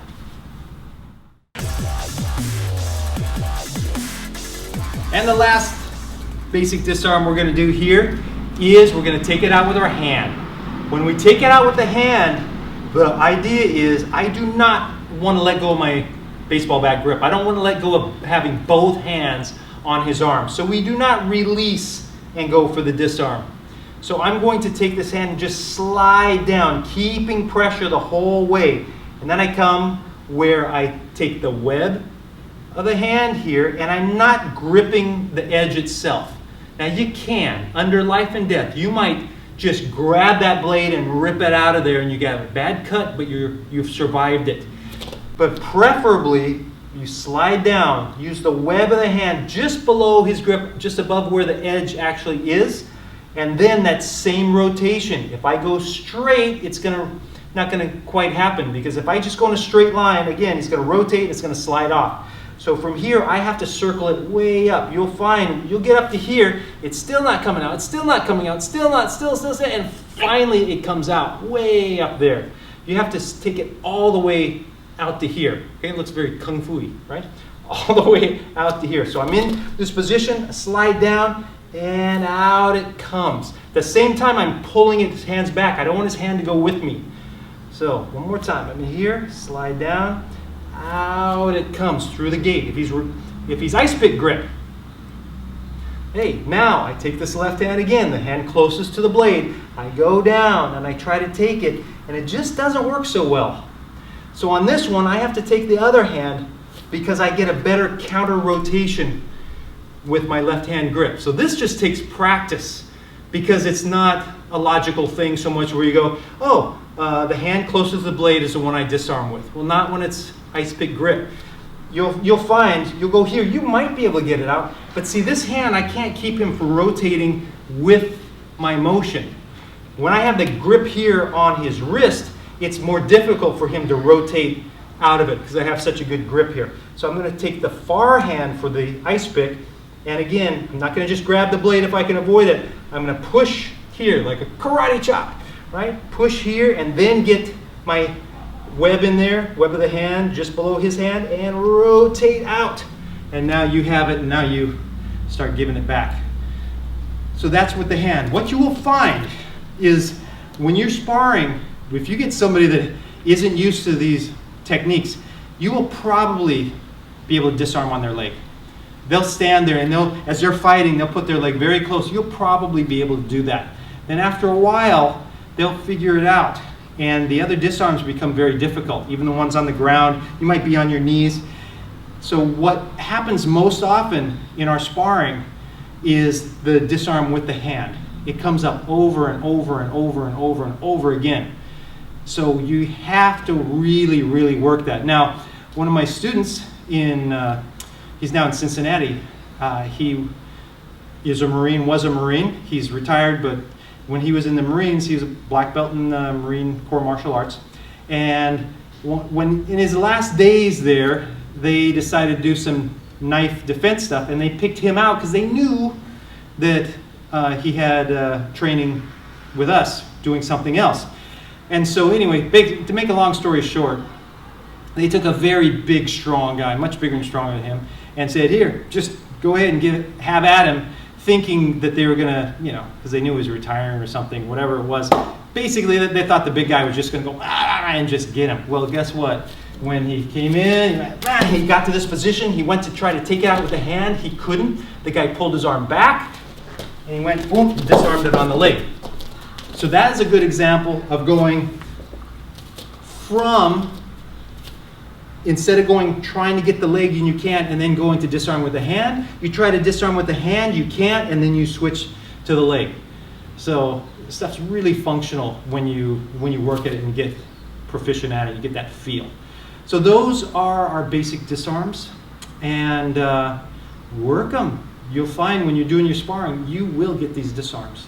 And the last basic disarm we're going to do here is we're going to take it out with our hand. When we take it out with the hand, the idea is I do not want to let go of my baseball bat grip. I don't want to let go of having both hands on his arm. So we do not release and go for the disarm. So I'm going to take this hand and just slide down, keeping pressure the whole way. And then I come where I take the web of the hand here, and I'm not gripping the edge itself. Now you can, under life and death, you might just grab that blade and rip it out of there and you got a bad cut, but you've survived it. But preferably, you slide down, use the web of the hand just below his grip, just above where the edge actually is, and then that same rotation. If I go straight, it's not going to quite happen, because if I just go in a straight line, again, he's going to rotate, it's going to slide off. So from here, I have to circle it way up. You'll find, you'll get up to here, it's still not coming out, it's still not coming out, still, and finally it comes out way up there. You have to take it all the way out to here. Okay, it looks very kung fu-y, right? All the way out to here. So I'm in this position, slide down, and out it comes. At the same time, I'm pulling his hands back. I don't want his hand to go with me. So one more time. I'm in here, slide down, out it comes through the gate. If he's ice pick grip, hey, now I take this left hand again, the hand closest to the blade. I go down and I try to take it, and it just doesn't work so well. So on this one, I have to take the other hand because I get a better counter rotation with my left hand grip. So this just takes practice, because it's not a logical thing so much where you go, oh, the hand closest to the blade is the one I disarm with. Well, not when it's ice pick grip. You'll find, you'll go here, you might be able to get it out, but see this hand, I can't keep him from rotating with my motion. When I have the grip here on his wrist, it's more difficult for him to rotate out of it because I have such a good grip here. So I'm going to take the far hand for the ice pick, and again, I'm not going to just grab the blade if I can avoid it. I'm going to push here like a karate chop, right? Push here and then get my web in there, web of the hand just below his hand, and rotate out. And now you have it, and now you start giving it back. So that's with the hand. What you will find is when you're sparring, if you get somebody that isn't used to these techniques, you will probably be able to disarm on their leg. They'll stand there and as they're fighting, they'll put their leg very close. You'll probably be able to do that. Then after a while, they'll figure it out. And the other disarms become very difficult. Even the ones on the ground, you might be on your knees. So what happens most often in our sparring is the disarm with the hand. It comes up over and over and over and over and over again. So you have to really, really work that. Now, one of my students he's now in Cincinnati. He is a Marine, was a Marine. He's retired, but when he was in the Marines, he was a black belt in Marine Corps Martial Arts. And when in his last days there, they decided to do some knife defense stuff, and they picked him out because they knew that he had training with us doing something else. And so anyway, to make a long story short, they took a very big, strong guy, much bigger and stronger than him, and said, here, just go ahead and have at him, thinking that they were going to, because they knew he was retiring or something, whatever it was. Basically, they thought the big guy was just going to go and just get him. Well, guess what? When he came in, he got to this position, he went to try to take it out with the hand. He couldn't. The guy pulled his arm back, and he went, boom, disarmed it on the leg. So that is a good example of going from, instead of trying to get the leg and you can't, and then going to disarm with the hand, you try to disarm with the hand, you can't, and then you switch to the leg. So this stuff's really functional when you work at it and get proficient at it, you get that feel. So those are our basic disarms, and work them. You'll find when you're doing your sparring, you will get these disarms.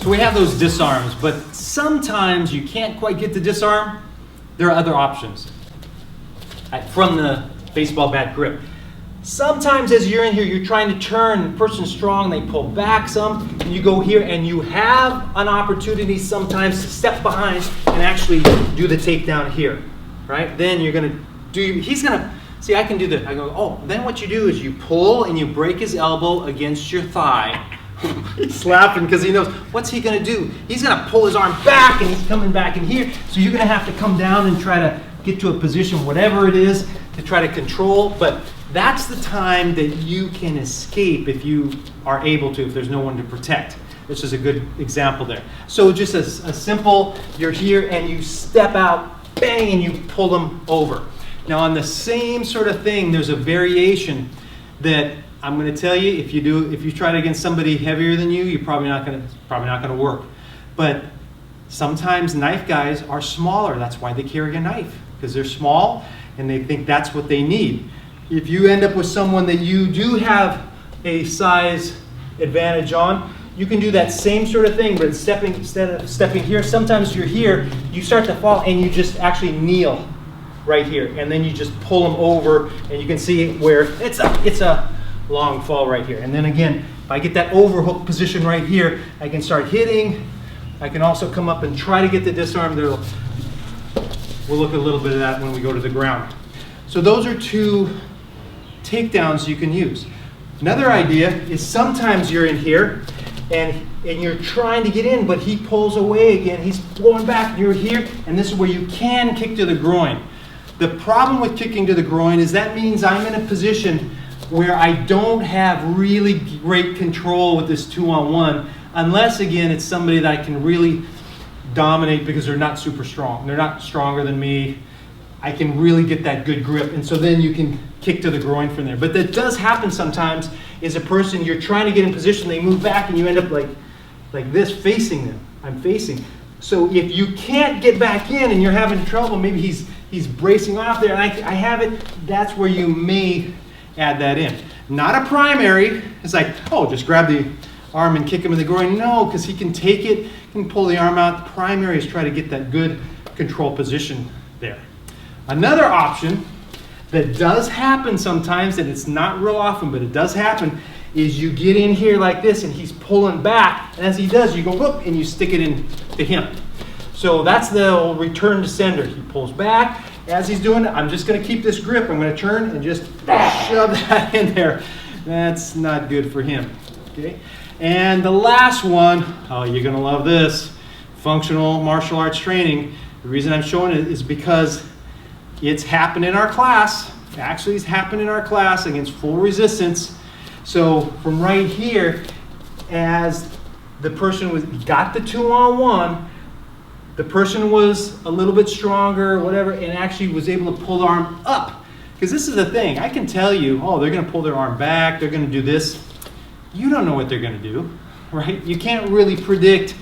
So we have those disarms, but sometimes you can't quite get the disarm. There are other options from the baseball bat grip. Sometimes as you're in here, you're trying to turn, the person's strong, they pull back some, and you go here, and you have an opportunity sometimes to step behind and actually do the takedown here, right? Then you're gonna do, he's gonna, see, I can do this. I go, oh, then what you do is you pull and you break his elbow against your thigh. He's laughing because he knows, what's he gonna do? He's gonna pull his arm back, and he's coming back in here, so you're gonna have to come down and try to get to a position, whatever it is, to try to control, but that's the time that you can escape if you are able to, if there's no one to protect. This is a good example there. So just a simple, you're here and you step out, bang, and you pull them over. Now on the same sort of thing, there's a variation that I'm going to tell you, if you try it against somebody heavier than you, you're probably not going to work. But sometimes knife guys are smaller. That's why they carry a knife, because they're small and they think that's what they need. If you end up with someone that you do have a size advantage on, you can do that same sort of thing, but instead of stepping here, sometimes you're here, you start to fall and you just actually kneel right here, and then you just pull them over, and you can see where it's a long fall right here. And then again, if I get that overhook position right here, I can start hitting. I can also come up and try to get the disarm. We'll look at a little bit of that when we go to the ground. So those are two takedowns you can use. Another idea is sometimes you're in here and you're trying to get in, but he pulls away again. He's going back, you're here, and this is where you can kick to the groin. The problem with kicking to the groin is that means I'm in a position where I don't have really great control with this 2-on-1, unless again it's somebody that I can really dominate because they're not super strong. They're not stronger than me. I can really get that good grip, and so then you can kick to the groin from there. But that does happen sometimes, is a person, you're trying to get in position, they move back and you end up like this, facing them. I'm facing. So if you can't get back in and you're having trouble, maybe he's bracing off there, and I have it, that's where you may add that in. Not a primary. It's like, oh, just grab the arm and kick him in the groin. No, because he can take it, can pull the arm out. The primary is try to get that good control position there. Another option that does happen sometimes, and it's not real often, but it does happen, is you get in here like this and he's pulling back, and as he does, you go whoop and you stick it in to him. So that's the old return to sender. He pulls back. As he's doing it, I'm just going to keep this grip. I'm going to turn and just shove that in there. That's not good for him. Okay. And the last one, oh, you're going to love this, functional martial arts training. The reason I'm showing it is because it's happened in our class. Actually, it's happened in our class against full resistance. So from right here, as the person got the 2-on-1, the person was a little bit stronger, whatever, and actually was able to pull the arm up. Because this is the thing, I can tell you, oh, they're going to pull their arm back, they're going to do this. You don't know what they're going to do, right? You can't really predict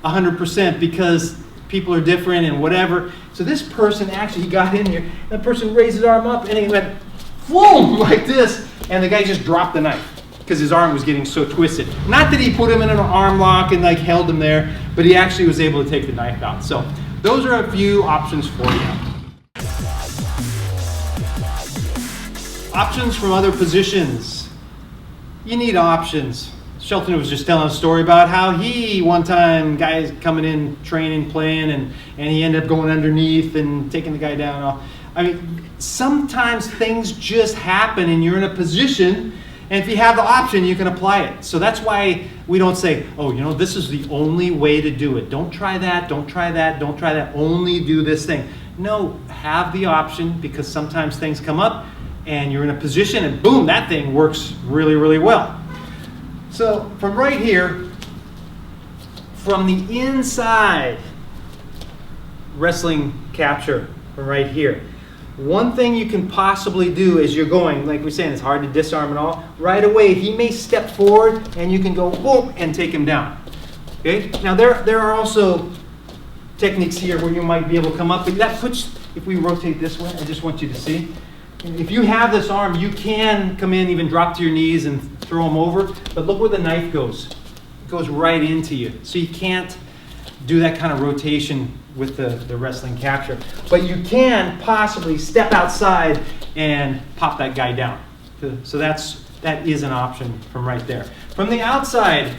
100% because people are different and whatever. So this person actually, he got in here, that person raised his arm up and he went, boom, like this, and the guy just dropped the knife. because his arm was getting so twisted. Not that he put him in an arm lock and like held him there, but he actually was able to take the knife out. So those are a few options for you. Options from other positions. You need options. Shelton was just telling a story about how he, one time, guys coming in, training, playing, and he ended up going underneath and taking the guy down. I mean, sometimes things just happen and you're in a position, and if you have the option, you can apply it. So that's why we don't say, oh, you know, this is the only way to do it. Don't try that, don't try that, don't try that, only do this thing. No, have the option, because sometimes things come up and you're in a position and boom, that thing works really, really well. So from right here, from the inside, wrestling capture from right here. One thing you can possibly do as you're going, like we're saying, it's hard to disarm and all. Right away, he may step forward and you can go boom and take him down. Okay. Now there are also techniques here where you might be able to come up, but that puts. If we rotate this way, I just want you to see. If you have this arm, you can come in, even drop to your knees and throw him over. But look where the knife goes. It goes right into you. So you can't do that kind of rotation with the wrestling capture. But you can possibly step outside and pop that guy down. So that is an option from right there. From the outside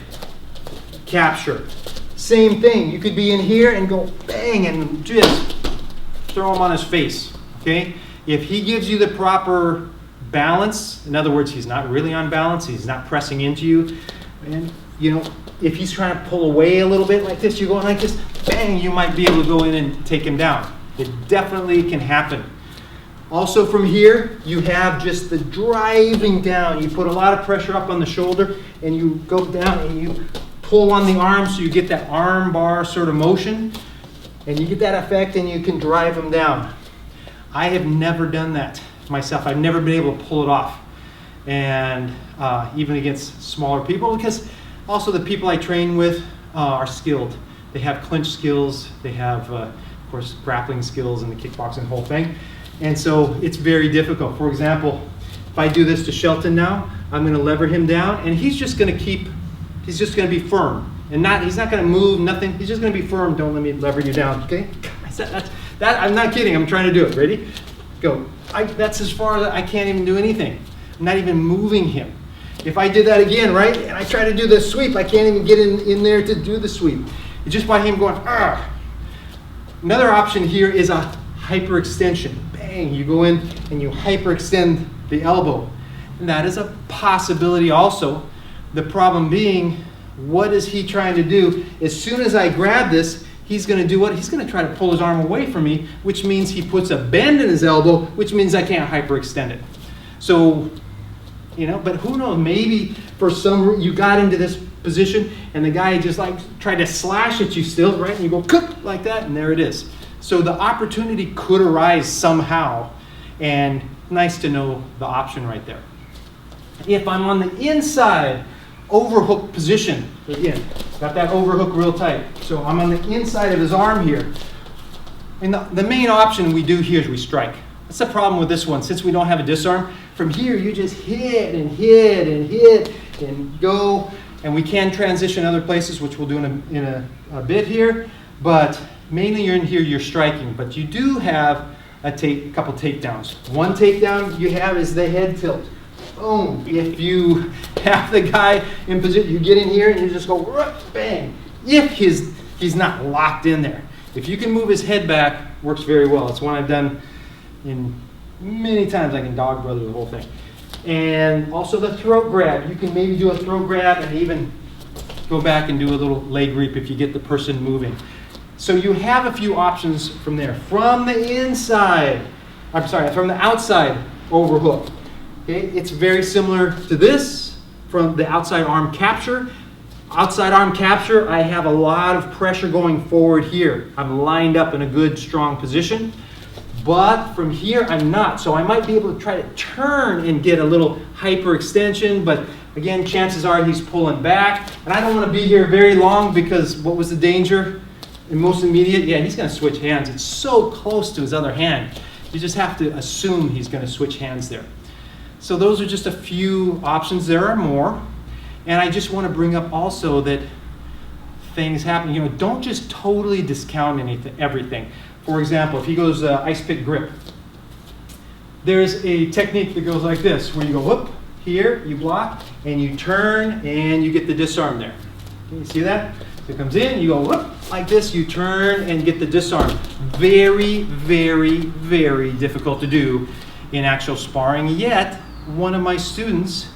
capture, same thing. You could be in here and go bang and just throw him on his face. Okay? If he gives you the proper balance, in other words, he's not really on balance, he's not pressing into you, and you know, if he's trying to pull away a little bit like this, you're going like this, bang, you might be able to go in and take him down. It definitely can happen. Also from here, you have just the driving down. You put a lot of pressure up on the shoulder and you go down and you pull on the arm so you get that arm bar sort of motion and you get that effect and you can drive him down. I have never done that myself. I've never been able to pull it off, and even against smaller people, because also the people I train with are skilled. They have clinch skills, they have, of course, grappling skills and the kickboxing whole thing, and so it's very difficult. For example, if I do this to Shelton now, I'm going to lever him down, and he's just going to be firm, and he's not going to move, nothing. He's just going to be firm. Don't let me lever you down, okay? I'm not kidding. I'm trying to do it. Ready? Go. That's as far as I can't even do anything. I'm not even moving him. If I did that again, right, and I try to do the sweep, I can't even get in there to do the sweep. It's just by him going, argh. Another option here is a hyperextension. Bang, you go in and you hyperextend the elbow. And that is a possibility also. The problem being, what is he trying to do? As soon as I grab this, he's going to do what? He's going to try to pull his arm away from me, which means he puts a bend in his elbow, which means I can't hyperextend it. So, you know, but who knows? Maybe for some you got into this position and the guy just like tried to slash at you still, right? And you go cook like that, and there it is. So the opportunity could arise somehow, and nice to know the option right there. If I'm on the inside overhook position, again, got that overhook real tight. So I'm on the inside of his arm here. And the main option we do here is we strike. That's the problem with this one. Since we don't have a disarm, from here you just hit and hit and hit and go. And we can transition other places, which we'll do in a bit here. But mainly you're in here, you're striking. But you do have a couple takedowns. One takedown you have is the head tilt. Boom. If you have the guy in position, you get in here and you just go bang. If he's not locked in there. If you can move his head back, works very well. It's one I've done in many times. I can dog brother the whole thing. And also the throat grab. You can maybe do a throat grab and even go back and do a little leg reap if you get the person moving. So you have a few options from there. From the outside overhook. Okay, it's very similar to this from the outside arm capture. Outside arm capture, I have a lot of pressure going forward here. I'm lined up in a good, strong position. But from here, I'm not. So I might be able to try to turn and get a little hyperextension. But again, chances are he's pulling back. And I don't want to be here very long because what was the danger? And most immediate, yeah, he's going to switch hands. It's so close to his other hand. You just have to assume he's going to switch hands there. So those are just a few options. There are more. And I just want to bring up also that things happen. You know, don't just totally discount everything. For example, if he goes ice pick grip, there's a technique that goes like this, where you go whoop, here, you block, and you turn, and you get the disarm there. Can you see that? So it comes in, you go whoop, like this, you turn and get the disarm. Very, very, very difficult to do in actual sparring, yet one of my students,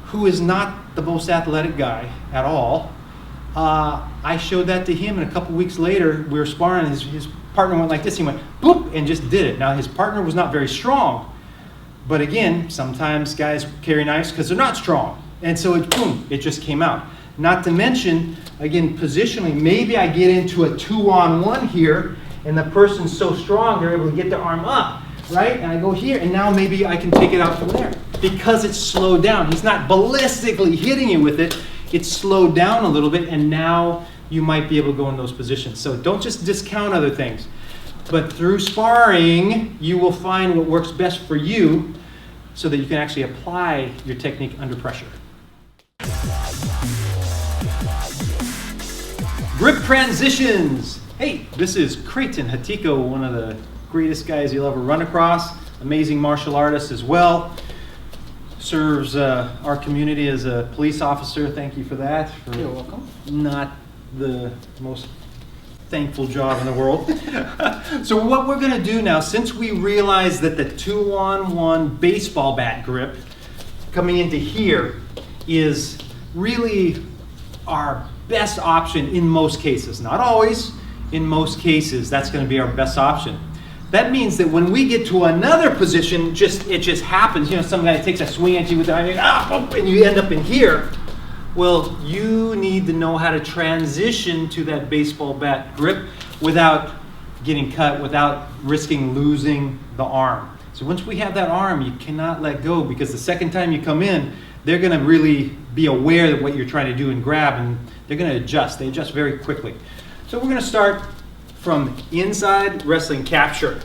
who is not the most athletic guy at all, I showed that to him, and a couple weeks later, we were sparring, and his partner went like this, he went boop, and just did it. Now, his partner was not very strong, but again, sometimes guys carry knives because they're not strong, and so it, boom, it just came out. Not to mention, again, positionally, maybe I get into a 2-on-1 here, and the person's so strong, they're able to get their arm up, right? And I go here, and now maybe I can take it out from there. Because it's slowed down. He's not ballistically hitting you with it. It's slowed down a little bit, and now you might be able to go in those positions. So don't just discount other things. But through sparring, you will find what works best for you so that you can actually apply your technique under pressure. Grip transitions. Hey, this is Creighton Hatiko, one of the greatest guys you'll ever run across. Amazing martial artist as well. Serves our community as a police officer. Thank you for that. You're welcome. Not the most thankful job in the world. So what we're going to do now, since we realize that the 2-on-1 baseball bat grip coming into here is really our best option in most cases. Not always. In most cases, that's going to be our best option. That means that when we get to another position, it just happens. You know, some guy takes a swing at you with the iron, and you end up in here. Well, you need to know how to transition to that baseball bat grip without getting cut, without risking losing the arm. So once we have that arm, you cannot let go, because the second time you come in, they're going to really be aware of what you're trying to do and grab, and they're going to adjust. They adjust very quickly. So we're going to start from inside wrestling capture.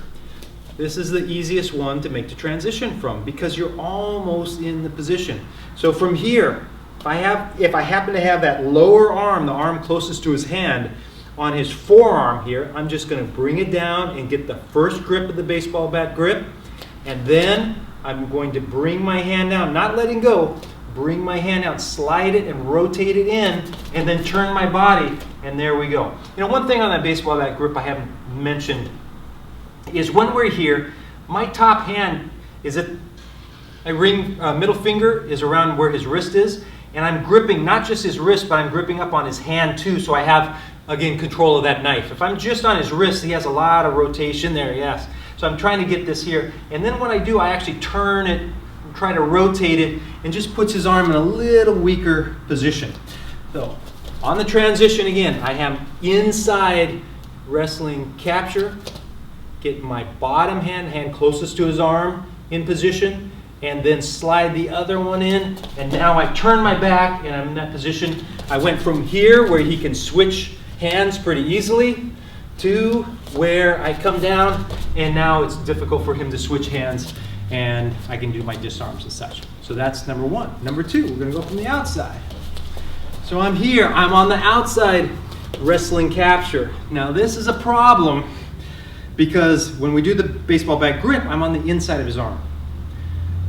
This is the easiest one to make the transition from, because you're almost in the position. So from here, if I happen to have that lower arm, the arm closest to his hand, on his forearm here, I'm just going to bring it down and get the first grip of the baseball bat grip, and then I'm going to bring my hand down, not letting go, bring my hand out, slide it and rotate it in, and then turn my body, and there we go. You know, one thing on that baseball bat grip I haven't mentioned is when we're here, my top hand is at my middle finger is around where his wrist is, and I'm gripping not just his wrist, but I'm gripping up on his hand too, so I have, again, control of that knife. If I'm just on his wrist, he has a lot of rotation there, yes. So I'm trying to get this here, and then when I do, I actually turn it, try to rotate it, and just puts his arm in a little weaker position. So on the transition again, I have inside wrestling capture, get my bottom hand closest to his arm in position, and then slide the other one in, and now I turn my back and I'm in that position. I went from here where he can switch hands pretty easily to where I come down, and now it's difficult for him to switch hands, and I can do my disarms and such. So that's number one. Number two, we're going to go from the outside. So I'm here, I'm on the outside wrestling capture. Now this is a problem, because when we do the baseball bat grip, I'm on the inside of his arm.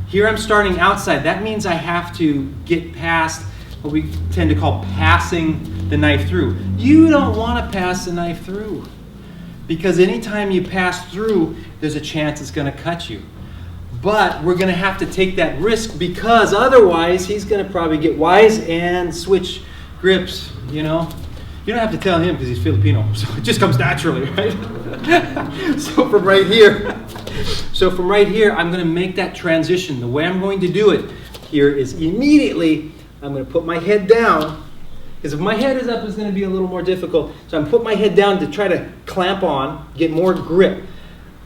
Here I'm starting outside. That means I have to get past what we tend to call passing the knife through. You don't want to pass the knife through, because anytime you pass through, there's a chance it's going to cut you. But we're going to have to take that risk, because otherwise he's going to probably get wise and switch grips, you know. You don't have to tell him because he's Filipino, so it just comes naturally, right? So from right here, I'm going to make that transition. The way I'm going to do it here is immediately I'm going to put my head down, because if my head is up, it's going to be a little more difficult. So I'm putting my head down to try to clamp on, get more grip.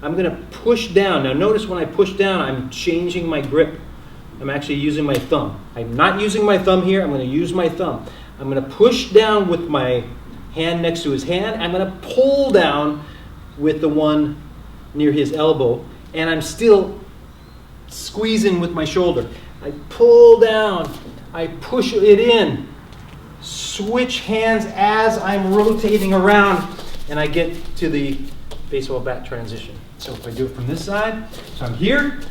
I'm going to push down. Now notice when I push down, I'm changing my grip. I'm actually using my thumb. I'm not using my thumb here. I'm going to use my thumb. I'm going to push down with my hand next to his hand. I'm going to pull down with the one near his elbow. And I'm still squeeze in with my shoulder. I pull down, I push it in, switch hands as I'm rotating around, and I get to the baseball bat transition. So if I do it from this side, so I'm here,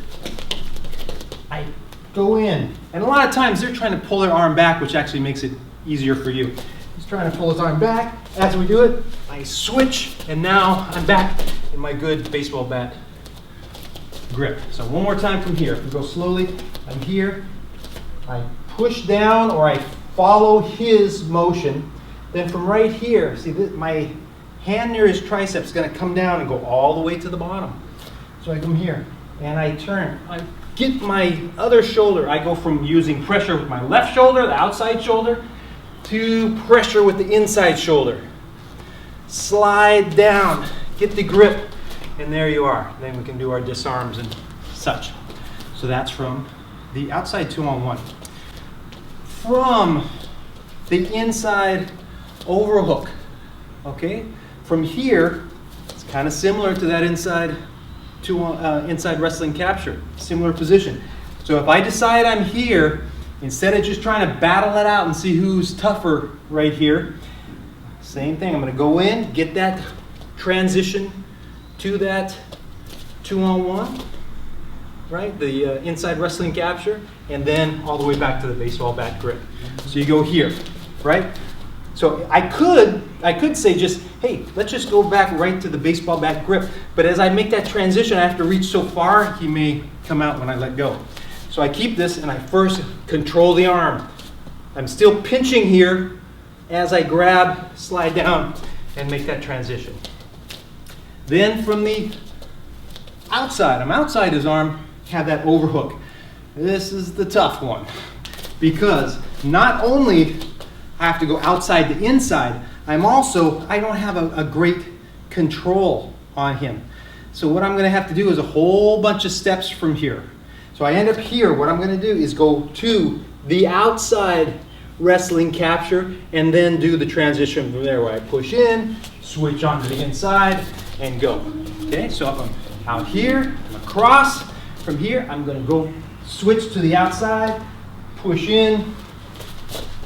I go in. And a lot of times they're trying to pull their arm back, which actually makes it easier for you. He's trying to pull his arm back. As we do it, I switch, and now I'm back in my good baseball bat grip. So one more time from here. If we go slowly, I'm here. I push down, or I follow his motion. Then from right here, see my hand near his tricep is going to come down and go all the way to the bottom. So I come here, and I turn. I get my other shoulder. I go from using pressure with my left shoulder, the outside shoulder, to pressure with the inside shoulder. Slide down, get the grip, and there you are. Then we can do our disarms and such. So that's from the outside 2-on-1. From the inside overhook, okay? From here, it's kind of similar to that inside wrestling capture, similar position. So if I decide I'm here, instead of just trying to battle it out and see who's tougher right here, same thing. I'm going to go in, get that transition to that 2-on-1, right? The inside wrestling capture, and then all the way back to the baseball bat grip. So you go here, right? So I could say just, hey, let's just go back right to the baseball bat grip. But as I make that transition, I have to reach so far, he may come out when I let go. So I keep this, and I first control the arm. I'm still pinching here as I grab, slide down, and make that transition. Then from the outside, I'm outside his arm, have that overhook. This is the tough one, because not only I have to go outside to inside, I don't have a great control on him. So what I'm going to have to do is a whole bunch of steps from here. So I end up here. What I'm going to do is go to the outside wrestling capture, and then do the transition from there, where I push in, switch onto the inside, and go. Okay, so if I'm out here, I'm across. From here, I'm going to go switch to the outside, push in,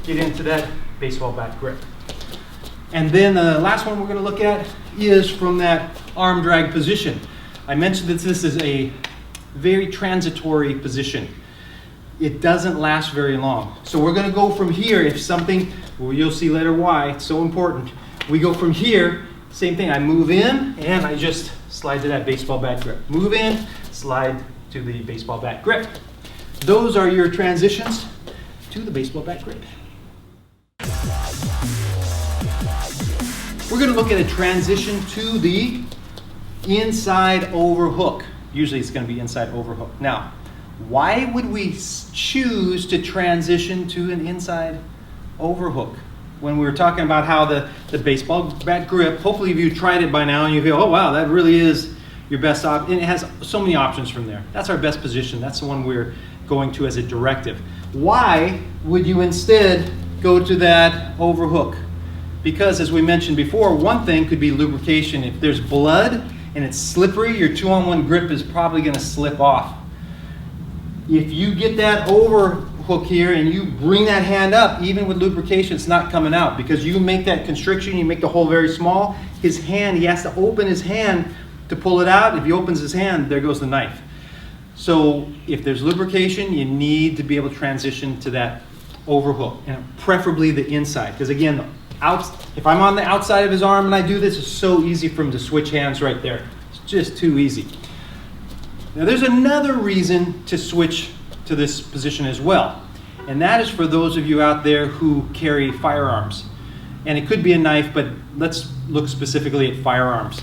get into that baseball bat grip. And then the last one we're going to look at is from that arm drag position. I mentioned that this is a very transitory position. It doesn't last very long. So we're going to go from here. If something, well, you'll see later why it's so important. We go from here, same thing. I move in, and I just slide to that baseball bat grip. Move in, slide to the baseball bat grip. Those are your transitions to the baseball bat grip. We're going to look at a transition to the inside overhook. Usually it's going to be inside overhook. Now, why would we choose to transition to an inside overhook? When we were talking about how the baseball bat grip, hopefully you tried it by now and you feel, oh wow, that really is your best option. And it has so many options from there. That's our best position. That's the one we're going to as a directive. Why would you instead go to that overhook? Because as we mentioned before, one thing could be lubrication. If there's blood and it's slippery, your 2-on-1 grip is probably going to slip off. If you get that overhook here and you bring that hand up, even with lubrication, it's not coming out, because you make that constriction, you make the hole very small. His hand, he has to open his hand to pull it out. If he opens his hand, there goes the knife. So if there's lubrication, you need to be able to transition to that overhook, and preferably the inside. Because again, if I'm on the outside of his arm and I do this, it's so easy for him to switch hands right there. It's just too easy. Now there's another reason to switch to this position as well, and that is for those of you out there who carry firearms. And it could be a knife, but let's look specifically at firearms.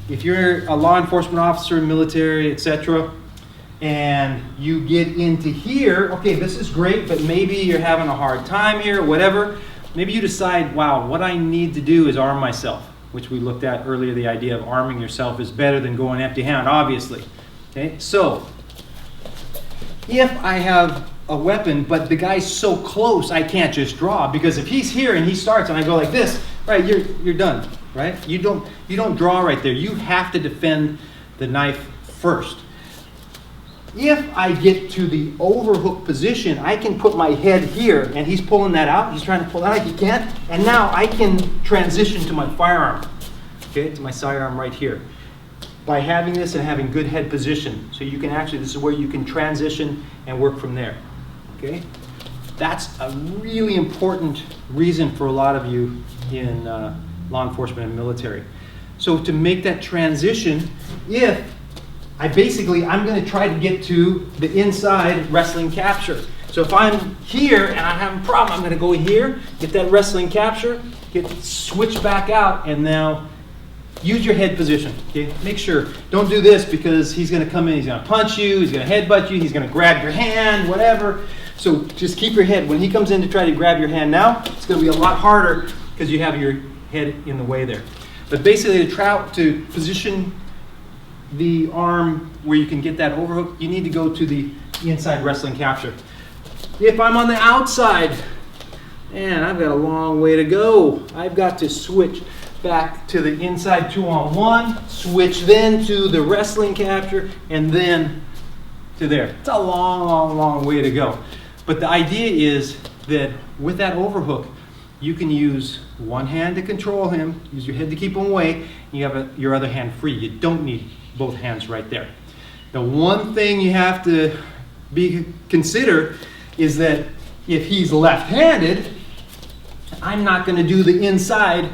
If you're a law enforcement officer, military, etc., and you get into here, okay, this is great, but maybe you're having a hard time here, whatever. Maybe you decide, wow, what I need to do is arm myself, which we looked at earlier. The idea of arming yourself is better than going empty-handed, obviously. Okay, so if I have a weapon, but the guy's so close, I can't just draw, because if he's here and he starts and I go like this, right, you're done, right? You don't draw right there. You have to defend the knife first. If I get to the overhook position, I can put my head here, and he's pulling that out. He's trying to pull that out. He can't. And now I can transition to my firearm, okay, to my sidearm right here. By having this and having good head position. So you can actually, this is where you can transition and work from there, okay? That's a really important reason for a lot of you in law enforcement and military. So to make that transition, if I'm going to try to get to the inside wrestling capture. So if I'm here and I'm having a problem, I'm going to go here, get that wrestling capture, switch back out, and now use your head position. Okay? Make sure, don't do this because he's going to come in, he's going to punch you, he's going to headbutt you, he's going to grab your hand, whatever. So just keep your head. When he comes in to try to grab your hand now, it's going to be a lot harder because you have your head in the way there. But basically to position the arm where you can get that overhook, you need to go to the inside wrestling capture. If I'm on the outside, man, I've got a long way to go. I've got to switch back to the inside 2-on-1, switch then to the wrestling capture, and then to there. It's a long, long, long way to go. But the idea is that with that overhook, you can use one hand to control him, use your head to keep him away, and you have your other hand free. You don't need both hands right there. The one thing you have to consider is that if he's left-handed, I'm not going to do the inside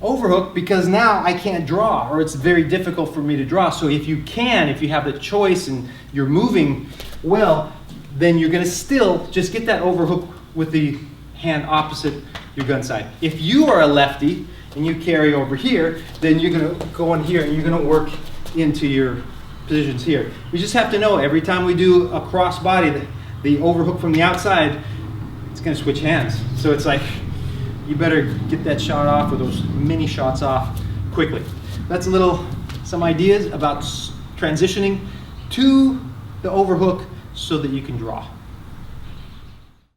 overhook because now I can't draw, or it's very difficult for me to draw. So if you have the choice and you're moving well, then you're going to still just get that overhook with the hand opposite your gun side. If you are a lefty and you carry over here, then you're going to go in here and you're going to work into your positions here. We just have to know every time we do a cross body, the overhook from the outside, it's going to switch hands. So it's like, you better get that shot off or those mini shots off quickly. That's some ideas about transitioning to the overhook so that you can draw.